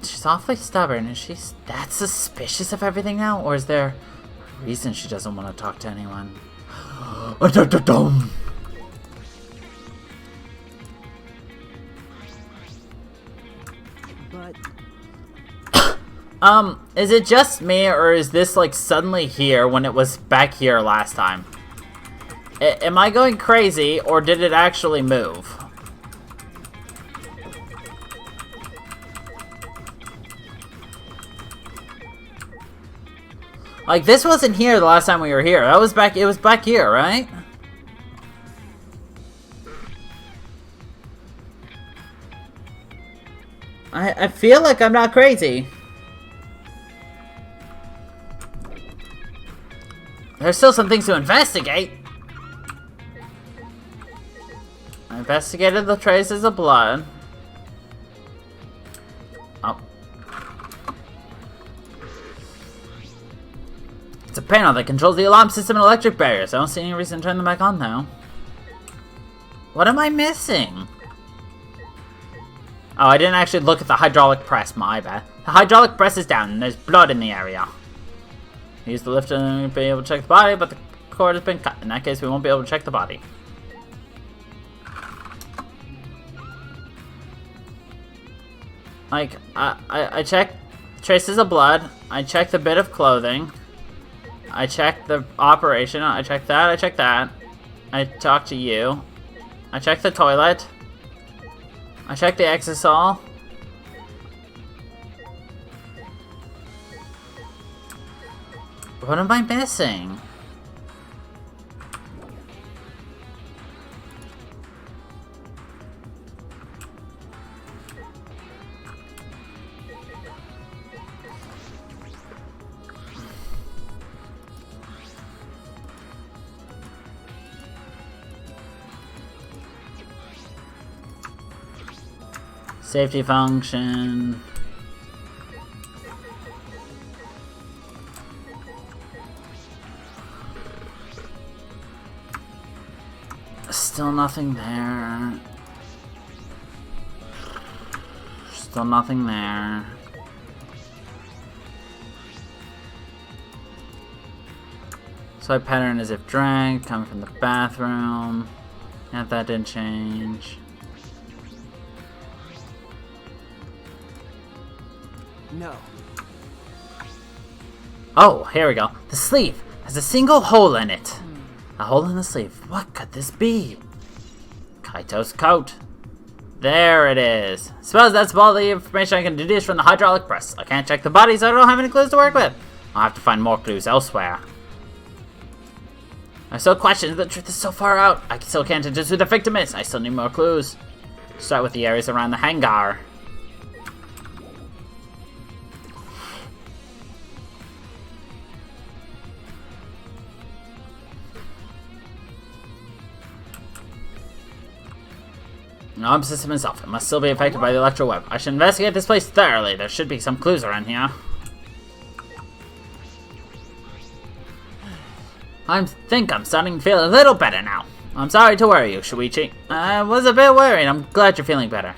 She's awfully stubborn. Is she that suspicious of everything now? Or is there a reason she doesn't want to talk to anyone? But Is it just me, or is this like suddenly here when it was back here last time? Am I going crazy, or did it actually move? Like, this wasn't here the last time we were here. That was back, it was back here, right? I feel like I'm not crazy. There's still some things to investigate. I investigated the traces of blood. Oh. It's a panel that controls the alarm system and electric barriers. I don't see any reason to turn them back on now. What am I missing? Oh, I didn't actually look at the hydraulic press, my bad. The hydraulic press is down and there's blood in the area. Use the lift and be able to check the body, but the cord has been cut. In that case, we won't be able to check the body. Like, I checked traces of blood. I checked the bit of clothing. I checked the operation. I checked that. I checked that. I talked to you. I checked the toilet. I checked the exisal. What am I missing? Safety function. Still nothing there. Still nothing there. Swipe pattern as if dragged, coming from the bathroom. Yeah, that didn't change. no. Oh, here we go. The sleeve has a single hole in it. A hole in the sleeve. What could this be? Kaito's coat. There it is. Suppose that's all the information I can deduce from the hydraulic press. I can't check the body, so I don't have any clues to work with. I'll have to find more clues elsewhere. I still question the truth is so far out. I still can't deduce who the victim is. I still need more clues. Start with the areas around the hangar. The alarm system itself. It must still be affected by the electro web. I should investigate this place thoroughly. There should be some clues around here. I think I'm starting to feel a little better now. I'm sorry to worry you, Shuichi. I was a bit worried. I'm glad you're feeling better.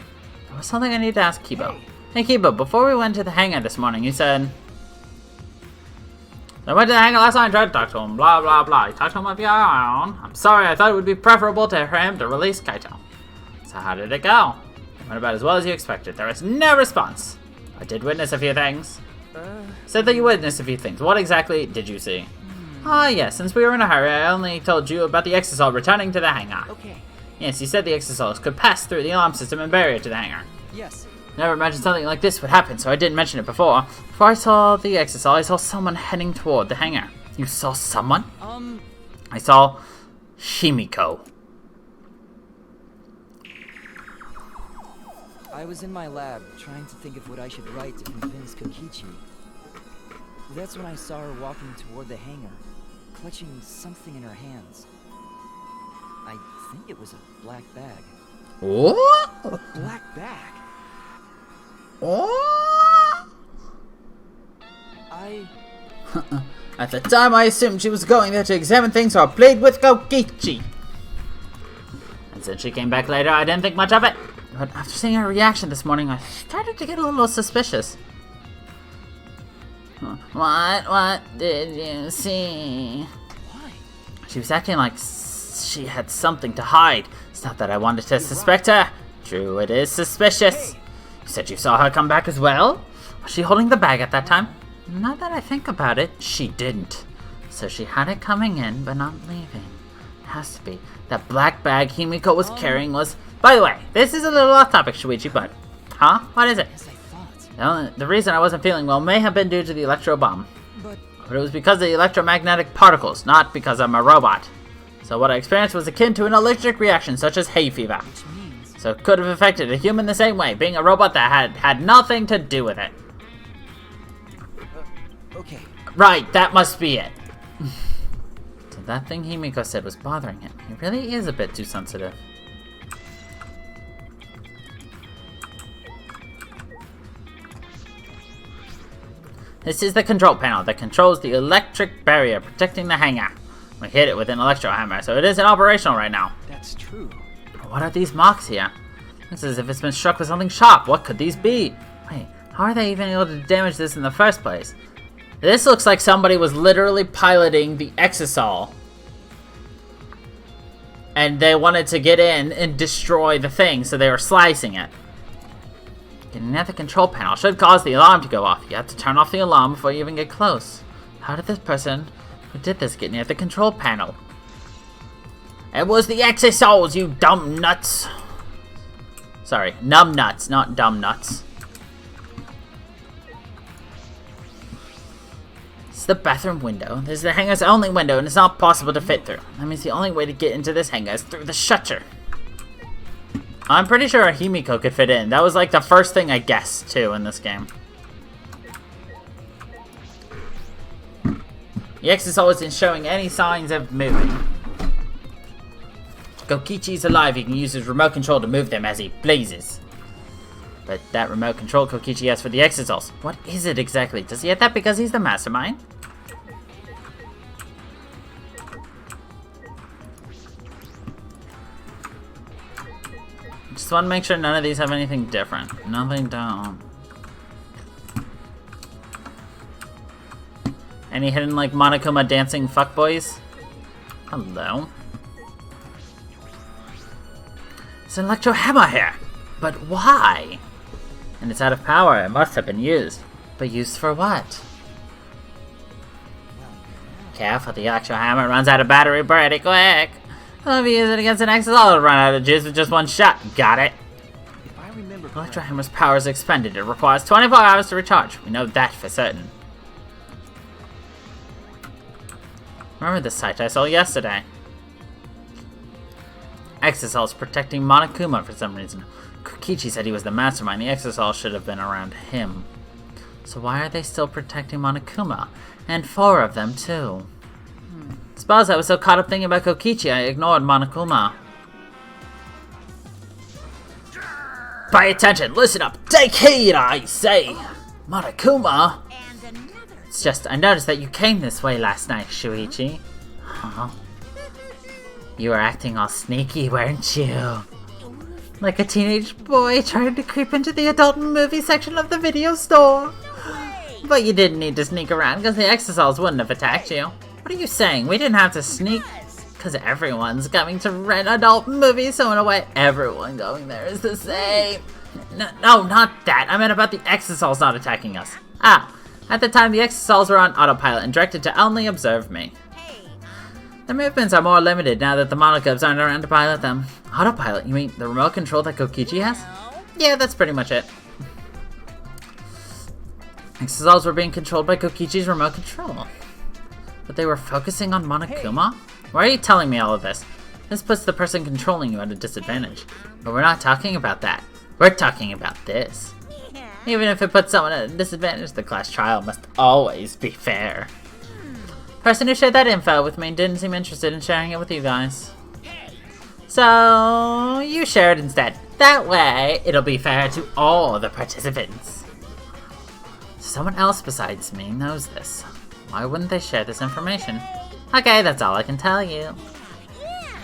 There was something I need to ask Kibo. Hey Kibo, before we went to the hangar this morning, you said... I went to the hangar last night and tried to talk to him. Blah, blah, blah. You talked to him of your own. I'm sorry. I thought it would be preferable for him to release Kaito. So how did it go? It went about as well as you expected. There was no response. I did witness a few things. Said that you witnessed a few things. What exactly did you see? Ah, yes. Since we were in a hurry, I only told you about the exisal returning to the hangar. Okay. Yes, you said the exisals could pass through the alarm system and barrier to the hangar. Yes. Never imagined something like this would happen, so I didn't mention it before. Before I saw the exisal, I saw someone heading toward the hangar. You saw someone? I saw Shimiko. I was in my lab, trying to think of what I should write to convince Kokichi. That's when I saw her walking toward the hangar, clutching something in her hands. I think it was a black bag. What? Black bag. What? At the time, I assumed she was going there to examine things or played with Kokichi. And since she came back later, I didn't think much of it. But after seeing her reaction this morning, I started to get a little suspicious. What did you see? Why? She was acting like she had something to hide. It's not that I wanted to suspect her. True, it is suspicious. You said you saw her come back as well? Was she holding the bag at that time? Now that I think about it, she didn't. So she had it coming in, but not leaving. It has to be. That black bag Himiko was carrying was... By the way, this is a little off topic, Shuichi, but... Huh? What is it? Yes, I thought. The reason I wasn't feeling well may have been due to the electro bomb. But But it was because of the electromagnetic particles, not because I'm a robot. So what I experienced was akin to an allergic reaction, such as hay fever. which means So it could have affected a human the same way, being a robot that had nothing to do with it. okay. Right, that must be it. So that thing Himiko said was bothering him. He really is a bit too sensitive. This is the control panel that controls the electric barrier protecting the hangar. We hit it with an electro hammer, so it isn't operational right now. That's true. What are these marks here? Looks as if it's been struck with something sharp. What could these be? Wait, how are they even able to damage this in the first place? This looks like somebody was literally piloting the Exisal. And they wanted to get in and destroy the thing, so they were slicing it. Getting at the control panel should cause the alarm to go off. You have to turn off the alarm before you even get close. How did this person who did this get near the control panel? It was the Exisals, you dumb nuts. Sorry, numb nuts, not dumb nuts. It's the bathroom window. This is the hangar's only window, and it's not possible to fit through. That means the only way to get into this hangar is through the shutter. I'm pretty sure a Himiko could fit in. That was like the first thing I guessed, too, in this game. The Exisal isn't showing any signs of moving. Kokichi's alive. He can use his remote control to move them as he pleases. But that remote control Kokichi has for the Exisals, what is it exactly? Does he have that because he's the mastermind? Just want to make sure none of these have anything different. Nothing don't. Any hidden like Monokuma dancing fuckboys? Hello. It's an electro hammer here. But why? And it's out of power. It must have been used. But used for what? Careful, the electro hammer runs out of battery pretty quick. If you use it against an Exisal, it'll run out of juice with just one shot. Got it. If I remember Electro correctly, hammer's power is expended. It requires 24 hours to recharge. We know that for certain. Remember the site I saw yesterday? Exisal's protecting Monokuma for some reason. Kokichi said he was the mastermind. The Exisal should have been around him. So why are they still protecting Monokuma? And 4 of them, too. Suppose I was so caught up thinking about Kokichi, I ignored Monokuma. Pay attention, listen up, take heed, I say! Monokuma? And another. It's just, I noticed that you came this way last night, Shuichi. Huh? You were acting all sneaky, weren't you? Like a teenage boy trying to creep into the adult movie section of the video store. But you didn't need to sneak around because the Exisals wouldn't have attacked you. What are you saying? We didn't have to sneak? Because everyone's coming to rent adult movies, so in a way, everyone going there is the same. No, not that. I meant about the Exisals not attacking us. At the time, the Exisals were on autopilot and directed to only observe me. Their movements are more limited now that the Monokubs aren't around to pilot them. Autopilot? You mean the remote control that Kokichi has? Yeah, that's pretty much it. Exisals were being controlled by Kokichi's remote control. But they were focusing on Monokuma? Why are you telling me all of this? This puts the person controlling you at a disadvantage. But we're not talking about that. We're talking about this. Even if it puts someone at a disadvantage, the class trial must always be fair. The person who shared that info with me didn't seem interested in sharing it with you guys. So, you share it instead. That way, it'll be fair to all the participants. Someone else besides me knows this. Why wouldn't they share this information? Okay, that's all I can tell you.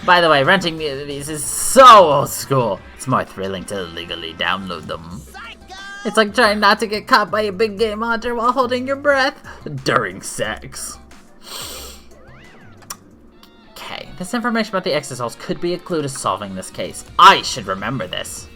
By the way, renting movies is so old school. It's more thrilling to illegally download them. It's like trying not to get caught by a big game hunter while holding your breath during sex. Okay, this information about the exosols could be a clue to solving this case. I should remember this.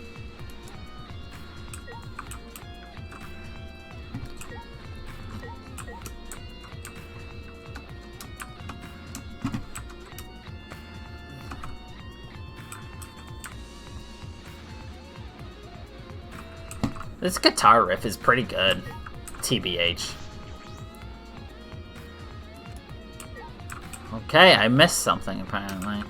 This guitar riff is pretty good, TBH. Okay, I missed something apparently.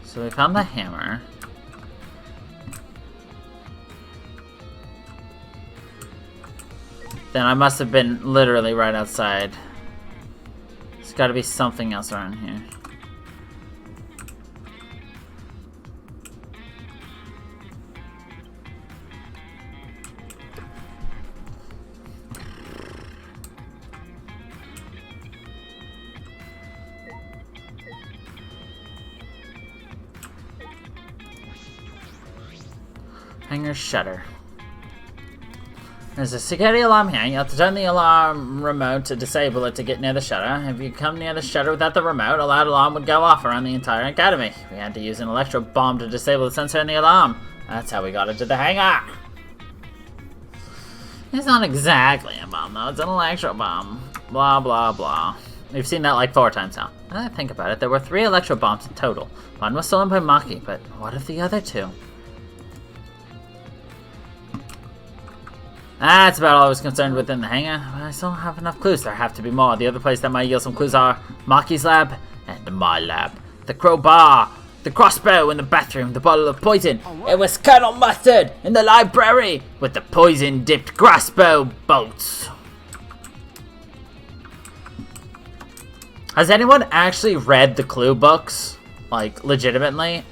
So we found the hammer. Then I must have been literally right outside. There's gotta be something else around here. Hangar shutter. There's a security alarm here. You have to turn the alarm remote to disable it to get near the shutter. If you come near the shutter without the remote, a loud alarm would go off around the entire academy. We had to use an electro bomb to disable the sensor in the alarm. That's how we got into the hangar. It's not exactly a bomb though, it's an electro bomb. Blah blah blah. We've seen that like 4 times now. Now that I think about it, there were 3 electro bombs in total. One was stolen by Maki, but what of the other 2? That's about all I was concerned with in the hangar. But I still don't have enough clues. There have to be more. The other place that might yield some clues are Maki's lab and my lab. The crowbar, the crossbow in the bathroom, the bottle of poison. It was Colonel Mustard in the library with the poison-dipped crossbow bolts. Has anyone actually read the clue books? Like, legitimately?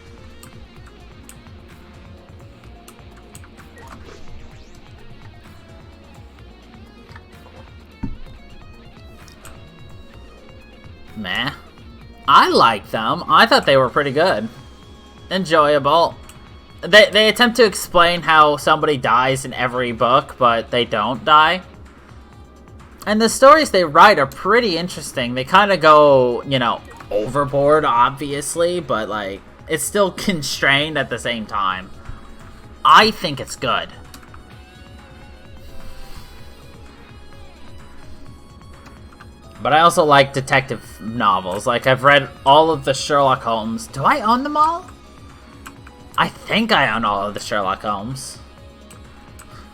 Meh. I like them. I thought they were pretty good. Enjoyable. They attempt to explain how somebody dies in every book, but they don't die. And the stories they write are pretty interesting. They kind of go, you know, overboard, obviously, but, like, it's still constrained at the same time. I think it's good. But I also like detective novels. Like, I've read all of the Sherlock Holmes. Do I own them all? I think I own all of the Sherlock Holmes.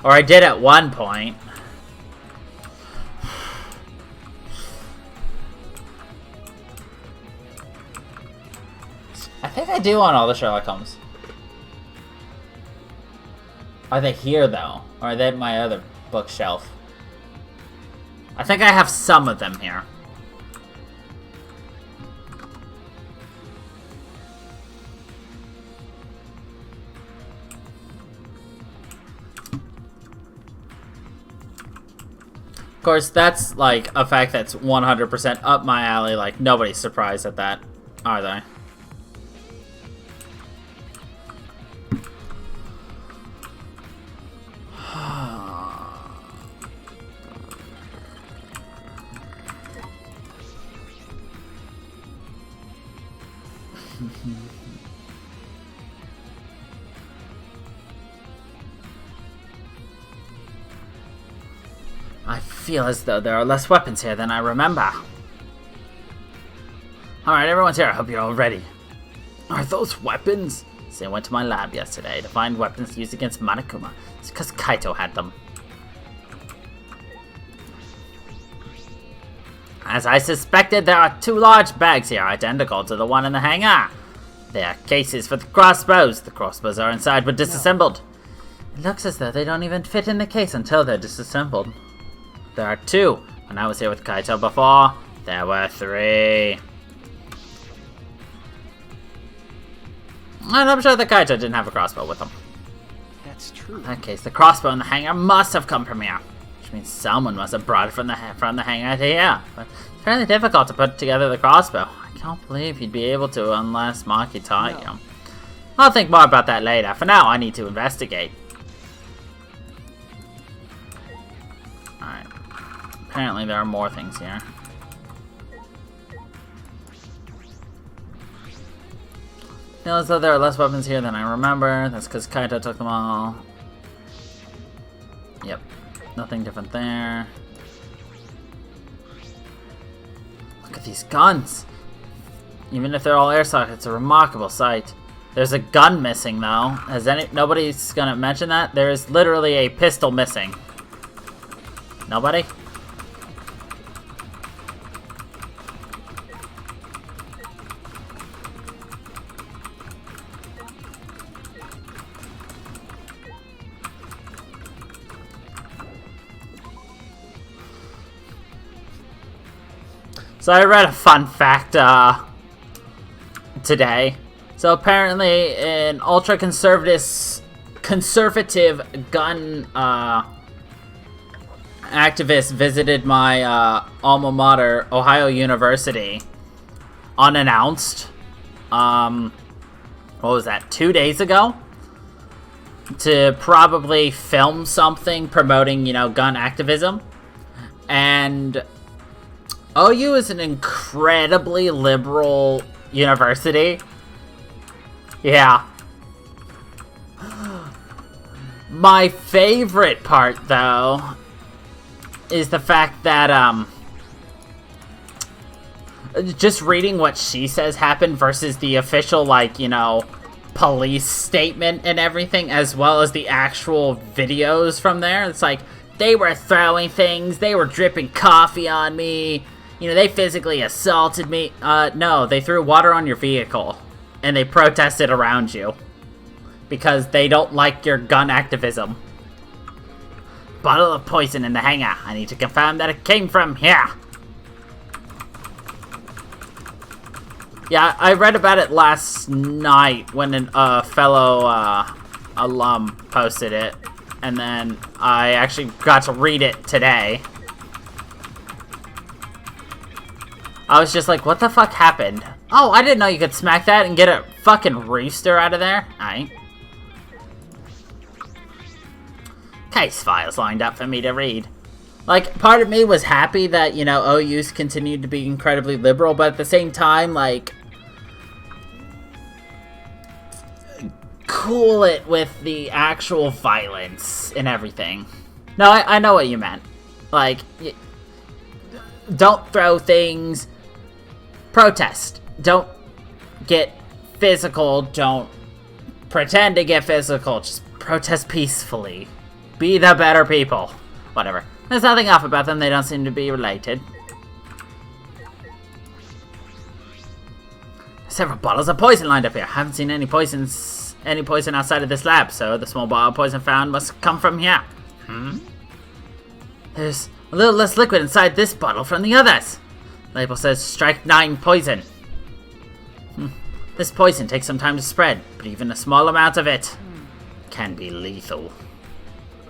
Or I did at one point. I think I do own all the Sherlock Holmes. Are they here, though? Or are they at my other bookshelf? I think I have some of them here. Of course, that's, like, a fact that's 100% up my alley. Like, nobody's surprised at that, are they? I feel as though there are less weapons here than I remember. Alright, everyone's here. I hope you're all ready. Are those weapons? See, I went to my lab yesterday to find weapons used against Monokuma. It's because Kaito had them. As I suspected, there are 2 large bags here, identical to the one in the hangar. They are cases for the crossbows. The crossbows are inside but disassembled. It looks as though they don't even fit in the case until they're disassembled. There are 2. When I was here with Kaito before, there were 3. And I'm sure that Kaito didn't have a crossbow with him. That's it's true. In that case, the crossbow in the hangar must have come from here. Which means someone must have brought it from the hangar to here. But it's fairly difficult to put together the crossbow. I can't believe you'd be able to unless Maki taught you. I'll think more about that later. For now, I need to investigate. Alright. Apparently there are more things here. Feels as though there are less weapons here than I remember. That's because Kaito took them all. Yep. Nothing different there. Look at these guns! Even if they're all airsoft, it's a remarkable sight. There's a gun missing, though. Nobody's gonna mention that? There is literally a pistol missing. Nobody? So I read a fun fact today. So apparently an ultra-conservative gun activist visited my alma mater, Ohio University, unannounced. What was that, 2 days ago? To probably film something promoting, gun activism. And OU is an incredibly liberal university. Yeah. My favorite part, though, is the fact that, just reading what she says happened versus the official, police statement and everything, as well as the actual videos from there. It's like, they were throwing things, they were dripping coffee on me, they physically assaulted me. No, they threw water on your vehicle, and they protested around you, because they don't like your gun activism. Bottle of poison in the hangar. I need to confirm that it came from here. Yeah, I read about it last night when a fellow alum posted it, and then I actually got to read it today. I was just like, what the fuck happened? Oh, I didn't know you could smack that and get a fucking rooster out of there. Alright. Case files lined up for me to read. Part of me was happy that, OU's continued to be incredibly liberal, but at the same time, cool it with the actual violence and everything. No, I know what you meant. Don't throw things. Protest. Don't get physical. Don't pretend to get physical. Just protest peacefully. Be the better people. Whatever. There's nothing off about them. They don't seem to be related. Several bottles of poison lined up here. Haven't seen any poison outside of this lab, so the small bottle of poison found must come from here. There's a little less liquid inside this bottle from the others. Label says strike 9 poison. This poison takes some time to spread, but even a small amount of it can be lethal.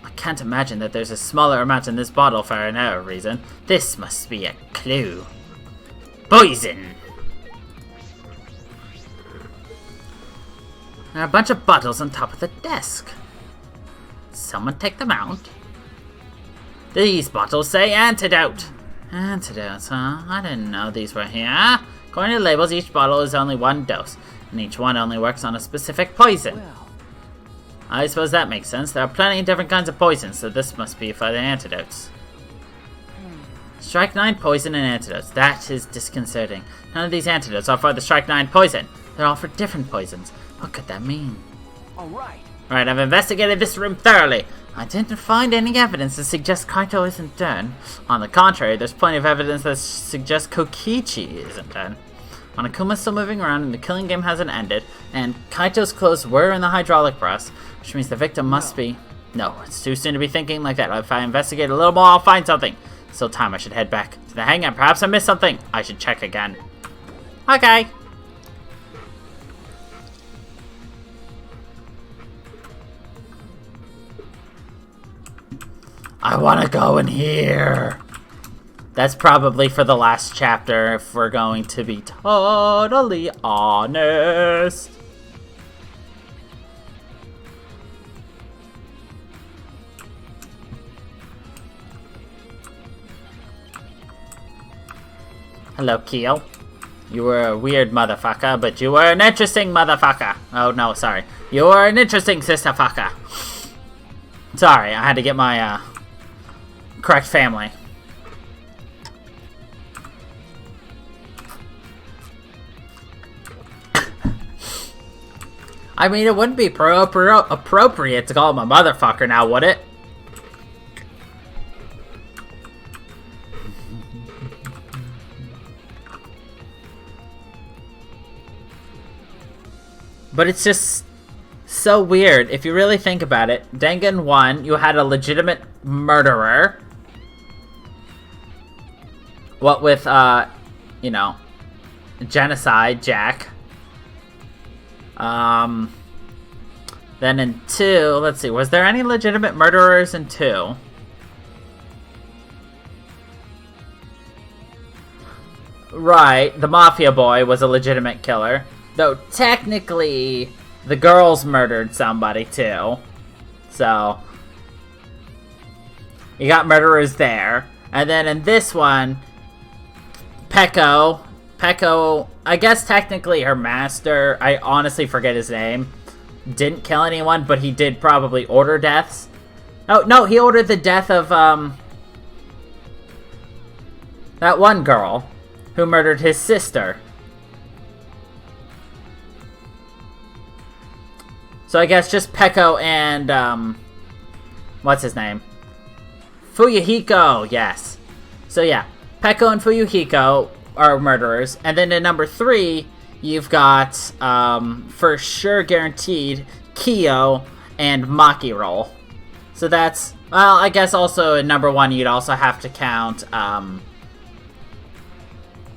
I can't imagine that there's a smaller amount in this bottle for another reason. This must be a clue. Poison! There are a bunch of bottles on top of the desk. Someone take them out. These bottles say antidote. Antidotes, huh? I didn't know these were here. According to the labels, each bottle is only 1 dose, and each one only works on a specific poison. Well, I suppose that makes sense. There are plenty of different kinds of poisons, so this must be for the antidotes. Strike 9 poison and antidotes. That is disconcerting. None of these antidotes are for the Strike 9 poison. They're all for different poisons. What could that mean? all right. Alright, I've investigated this room thoroughly. I didn't find any evidence to suggest Kaito isn't dead. On the contrary, there's plenty of evidence that suggests Kokichi isn't dead. Monokuma's still moving around and the killing game hasn't ended, and Kaito's clothes were in the hydraulic press, which means the victim must be... No, it's too soon to be thinking like that. If I investigate a little more, I'll find something. Still time, I should head back to the hangar. Perhaps I missed something. I should check again. Okay. I want to go in here. That's probably for the last chapter, if we're going to be totally honest. Hello, Keel. You were a weird motherfucker, but you were an interesting motherfucker. Oh, no, sorry. You were an interesting sister fucker. Sorry, I had to get my, correct family. I mean, it wouldn't be appropriate to call him a motherfucker now, would it? But it's just so weird. If you really think about it, Dangan 1, you had a legitimate murderer. What with, you know, genocide, Jack. Then in 2, let's see, was there any legitimate murderers in 2? Right, the mafia boy was a legitimate killer. Though, technically, the girls murdered somebody, too. So, you got murderers there. And then in this one, Pecco, I guess technically her master, I honestly forget his name, didn't kill anyone, but he did probably order deaths. Oh, no, he ordered the death of, that one girl who murdered his sister. So I guess just Pecco and, what's his name? Fuyuhiko, yes. So yeah, Pecco and Fuyuhiko are murderers. And then in number 3, you've got, for sure guaranteed, Kyo and Maki roll. So that's, well, I guess also in number 1 you'd also have to count,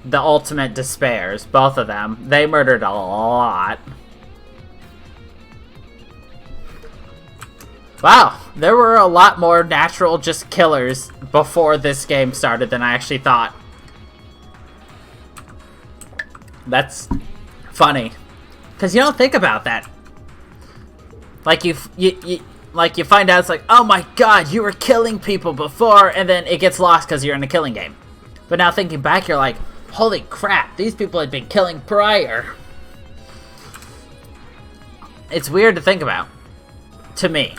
the Ultimate Despairs, both of them. They murdered a lot. Wow, there were a lot more natural just killers before this game started than I actually thought. That's funny, because you don't think about that. Like you find out it's like, oh my god, you were killing people before, and then it gets lost because you're in a killing game. But now thinking back, you're like, holy crap, these people had been killing prior. It's weird to think about, to me.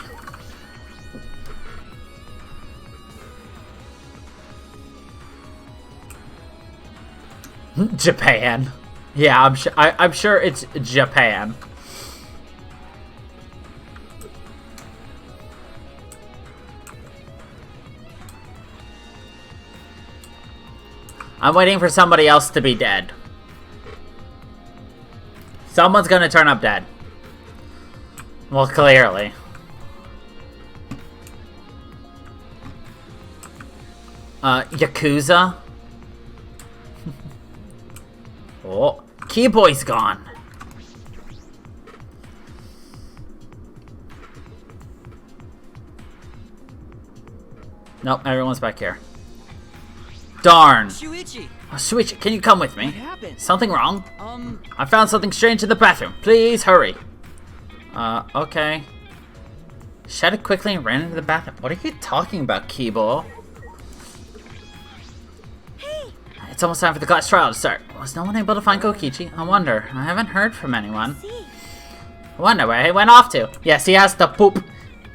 Japan. Yeah, I'm sure it's Japan. I'm waiting for somebody else to be dead. Someone's gonna turn up dead. Well, clearly. Yakuza? Oh, Keyboy's gone. Nope, everyone's back here. Darn. Shuichi! Oh, Shuichi, can you come with me? What happened? Something wrong? I found something strange in the bathroom. Please hurry. Okay. Shouted quickly and ran into the bathroom. What are you talking about, Keyboy? It's almost time for the class trial to start. Was no one able to find Kokichi? I wonder. I haven't heard from anyone. I wonder where he went off to. Yes, he has to poop.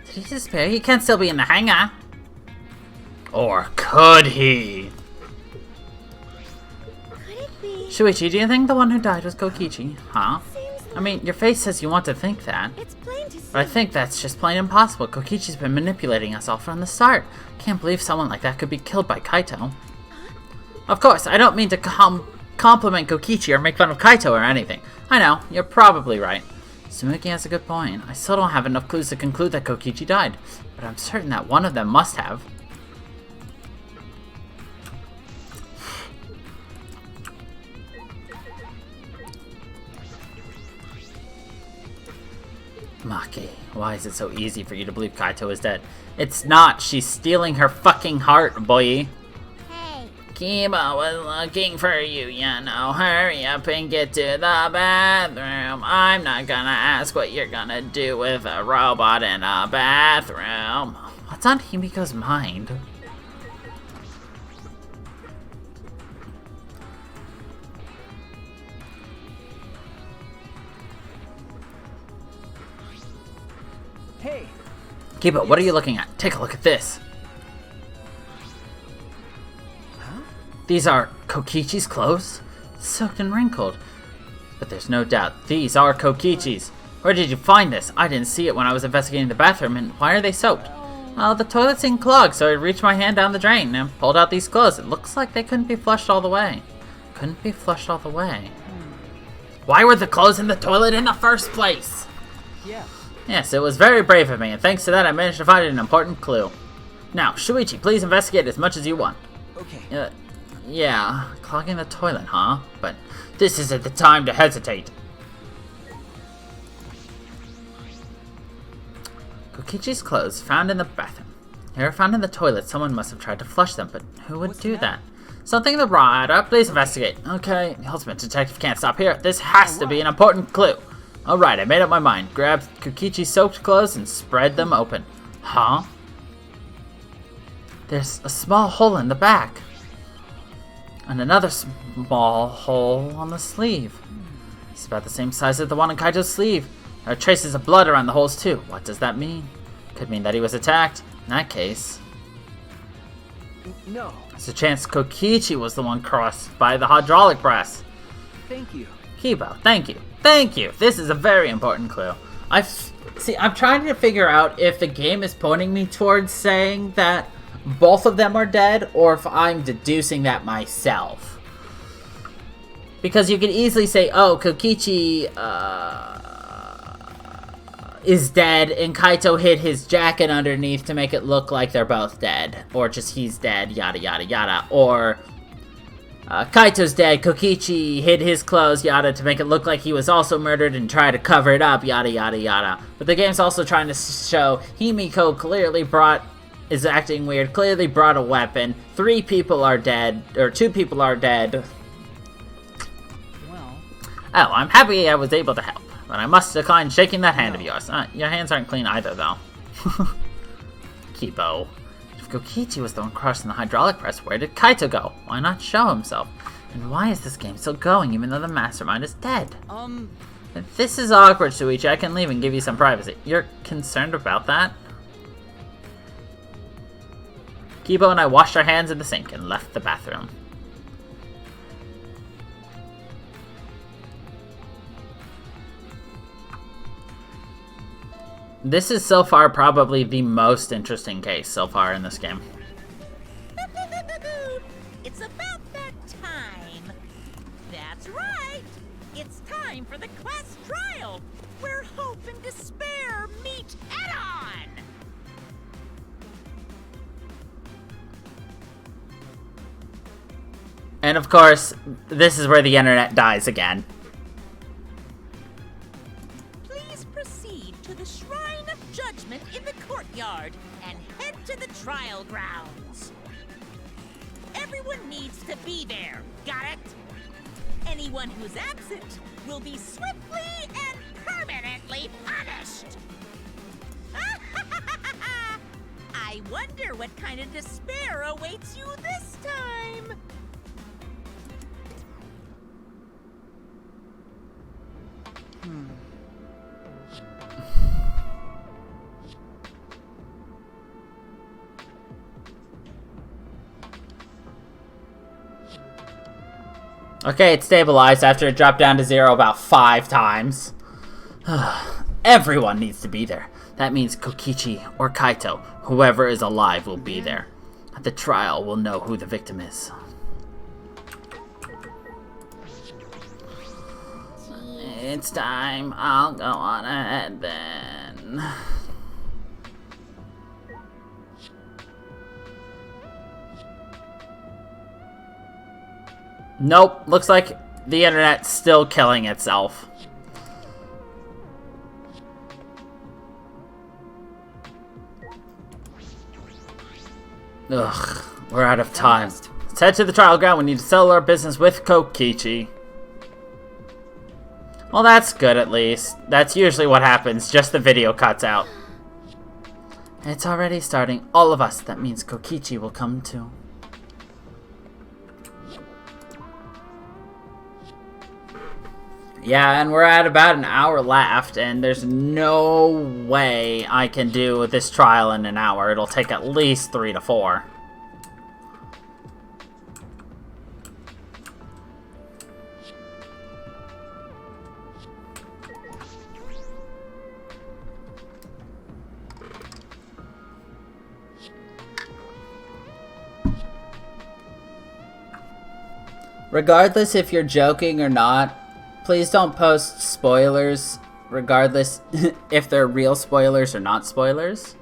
Did he disappear? He can't still be in the hangar. Or could he? Could it be? Shuichi, do you think the one who died was Kokichi? Huh? I mean, your face says you want to think that. It's plain to see. But I think that's just plain impossible. Kokichi's been manipulating us all from the start. Can't believe someone like that could be killed by Kaito. Of course, I don't mean to compliment Kokichi or make fun of Kaito or anything. I know, you're probably right. Tsumuki has a good point. I still don't have enough clues to conclude that Kokichi died, but I'm certain that one of them must have. Maki, why is it so easy for you to believe Kaito is dead? It's not. She's stealing her fucking heart, boy. Hey, Kiba was looking for you, you know. Hurry up and get to the bathroom. I'm not gonna ask what you're gonna do with a robot in a bathroom. What's on Himiko's mind? Hey, Kiba, what are you looking at? Take a look at this. huh? These are Kokichi's clothes? Soaked and wrinkled. But there's no doubt, these are Kokichi's. Where did you find this? I didn't see it when I was investigating the bathroom, and why are they soaked? Well, the toilet seemed clogged, so I reached my hand down the drain and pulled out these clothes. It looks like they couldn't be flushed all the way. Couldn't be flushed all the way. Why were the clothes in the toilet in the first place? Yeah. Yes, it was very brave of me, and thanks to that I managed to find an important clue. Now, Shuichi, please investigate as much as you want. Okay. Yeah, clogging the toilet, huh? But this isn't the time to hesitate. Kokichi's clothes found in the bathroom. They were found in the toilet. Someone must have tried to flush them, but who would do that? Something in the rider. Please investigate. Okay, the ultimate detective can't stop here. This has to be an important clue. Alright, I made up my mind. Grabbed Kokichi's soaked clothes and spread them open. Huh? There's a small hole in the back. And another small hole on the sleeve. It's about the same size as the one on Kaito's sleeve. There are traces of blood around the holes too. What does that mean? Could mean that he was attacked. In that case, No, there's a chance Kokichi was the one crossed by the hydraulic press. thank you. Kibo, thank you. Thank you. This is a very important clue. I'm trying to figure out if the game is pointing me towards saying that both of them are dead, or if I'm deducing that myself. Because you could easily say, oh, Kokichi is dead, and Kaito hid his jacket underneath to make it look like they're both dead. Or just he's dead, yada yada yada. Or Kaito's dead, Kokichi hid his clothes, yada, to make it look like he was also murdered and try to cover it up, yada yada yada. But the game's also trying to show Himiko is acting weird, clearly brought a weapon, 3 people are dead, or 2 people are dead. Well, Oh, I'm happy I was able to help, but I must decline shaking that hand of yours. Your hands aren't clean either, though. Kibo. If Kokichi was the one crossing the hydraulic press, where did Kaito go? Why not show himself? And why is this game still going even though the mastermind is dead? If this is awkward, Shuichi, I can leave and give you some privacy. You're concerned about that? Kibo and I washed our hands in the sink and left the bathroom. This is so far probably the most interesting case so far in this game. It's about that time. That's right. It's time for the class trial, where hope and despair meet head-on. And of course, this is where the internet dies again. Please proceed to the Shrine of Judgment in the courtyard and head to the trial grounds. Everyone needs to be there, got it? Anyone who's absent will be swiftly and permanently punished. I wonder what kind of despair awaits you this time. Okay, it stabilized after it dropped down to 0 about 5 times. Everyone needs to be there. That means Kokichi or Kaito, whoever is alive, will be there. At the trial, we'll know who the victim is. It's time. I'll go on ahead then. Nope, looks like the internet's still killing itself. Ugh, we're out of time. Let's head to the trial ground. We need to settle our business with Kokichi. Well, that's good at least. That's usually what happens, just the video cuts out. It's already starting. All of us. That means Kokichi will come too. Yeah, and we're at about an hour left, and there's no way I can do this trial in an hour. It'll take at least 3 to 4. Regardless if you're joking or not, please don't post spoilers, regardless if they're real spoilers or not spoilers.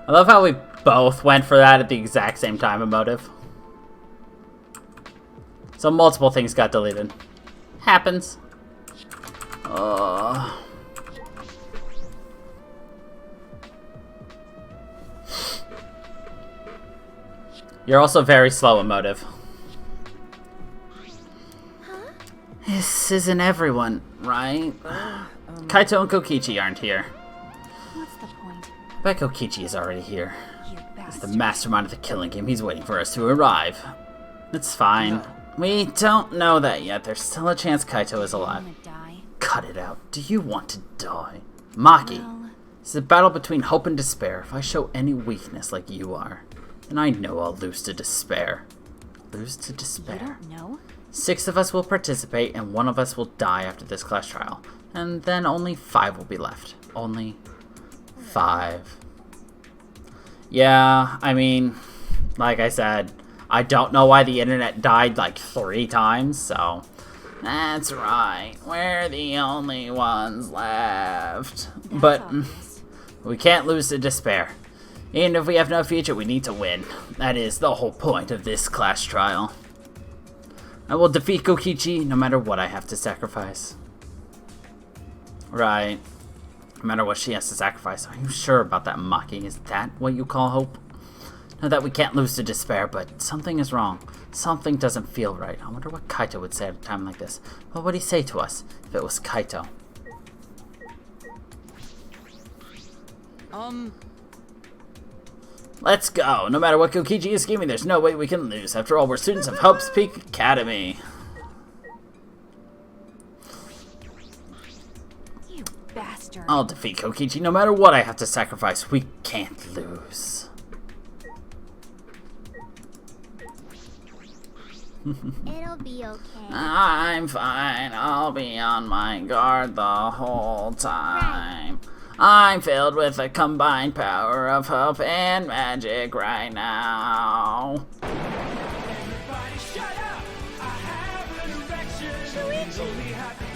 I love how we both went for that at the exact same time, emotive. So multiple things got deleted. Happens. You're also very slow, emotive. Huh? This isn't everyone, right? Kaito and Kokichi aren't here. What's the point? I bet Kokichi is already here. You He's the bastard. mastermind of the killing game. He's waiting for us to arrive. It's fine. We don't know that yet. There's still a chance Kaito is alive. Wanna die? Cut it out. Do you want to die? Maki, Well, it's a battle between hope and despair. If I show any weakness like you are, then I know I'll lose to despair. Lose to you despair. don't know? 6 of us will participate, and 1 of us will die after this class trial. And then only 5 will be left. Only 5. Yeah, I mean, like I said, I don't know why the internet died like 3 times, so... That's right, we're the only ones left. That's But obvious. we can't lose to despair. Even if we have no future, we need to win. That is the whole point of this class trial. I will defeat Kokichi no matter what I have to sacrifice. Right. No matter what she has to sacrifice. Are you sure about that, Maki? Is that what you call hope? Know that we can't lose to despair, but something is wrong. Something doesn't feel right. I wonder what Kaito would say at a time like this. What would he say to us if it was Kaito? Let's go. No matter what Kokichi is scheming, there's no way we can lose. After all, we're students of Hope's Peak Academy. You bastard. I'll defeat Kokichi no matter what I have to sacrifice. We can't lose. It'll be okay. I'm fine. I'll be on my guard the whole time. I'm filled with the combined power of hope and magic right now.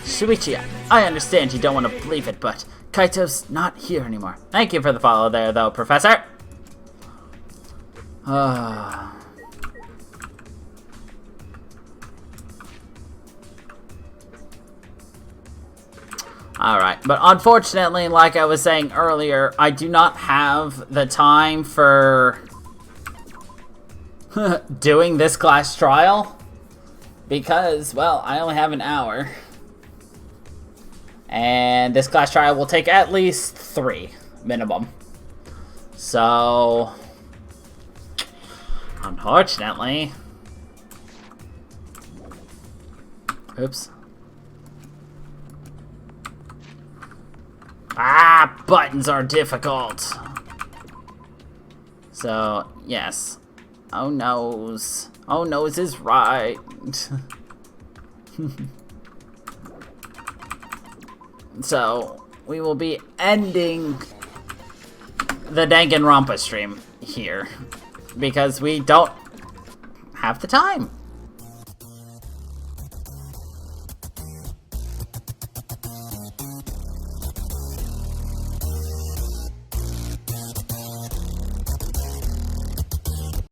Shuichi, I understand you don't want to believe it, but Kaito's not here anymore. Thank you for the follow there, though, Professor. Alright, but unfortunately, like I was saying earlier, I do not have the time for doing this class trial because, well, I only have an hour. And this class trial will take at least 3 minimum. So, unfortunately, oops. Ah, buttons are difficult. So, yes. Oh, nose. Oh, nose is right. So, we will be ending the Danganronpa stream here. Because we don't have the time.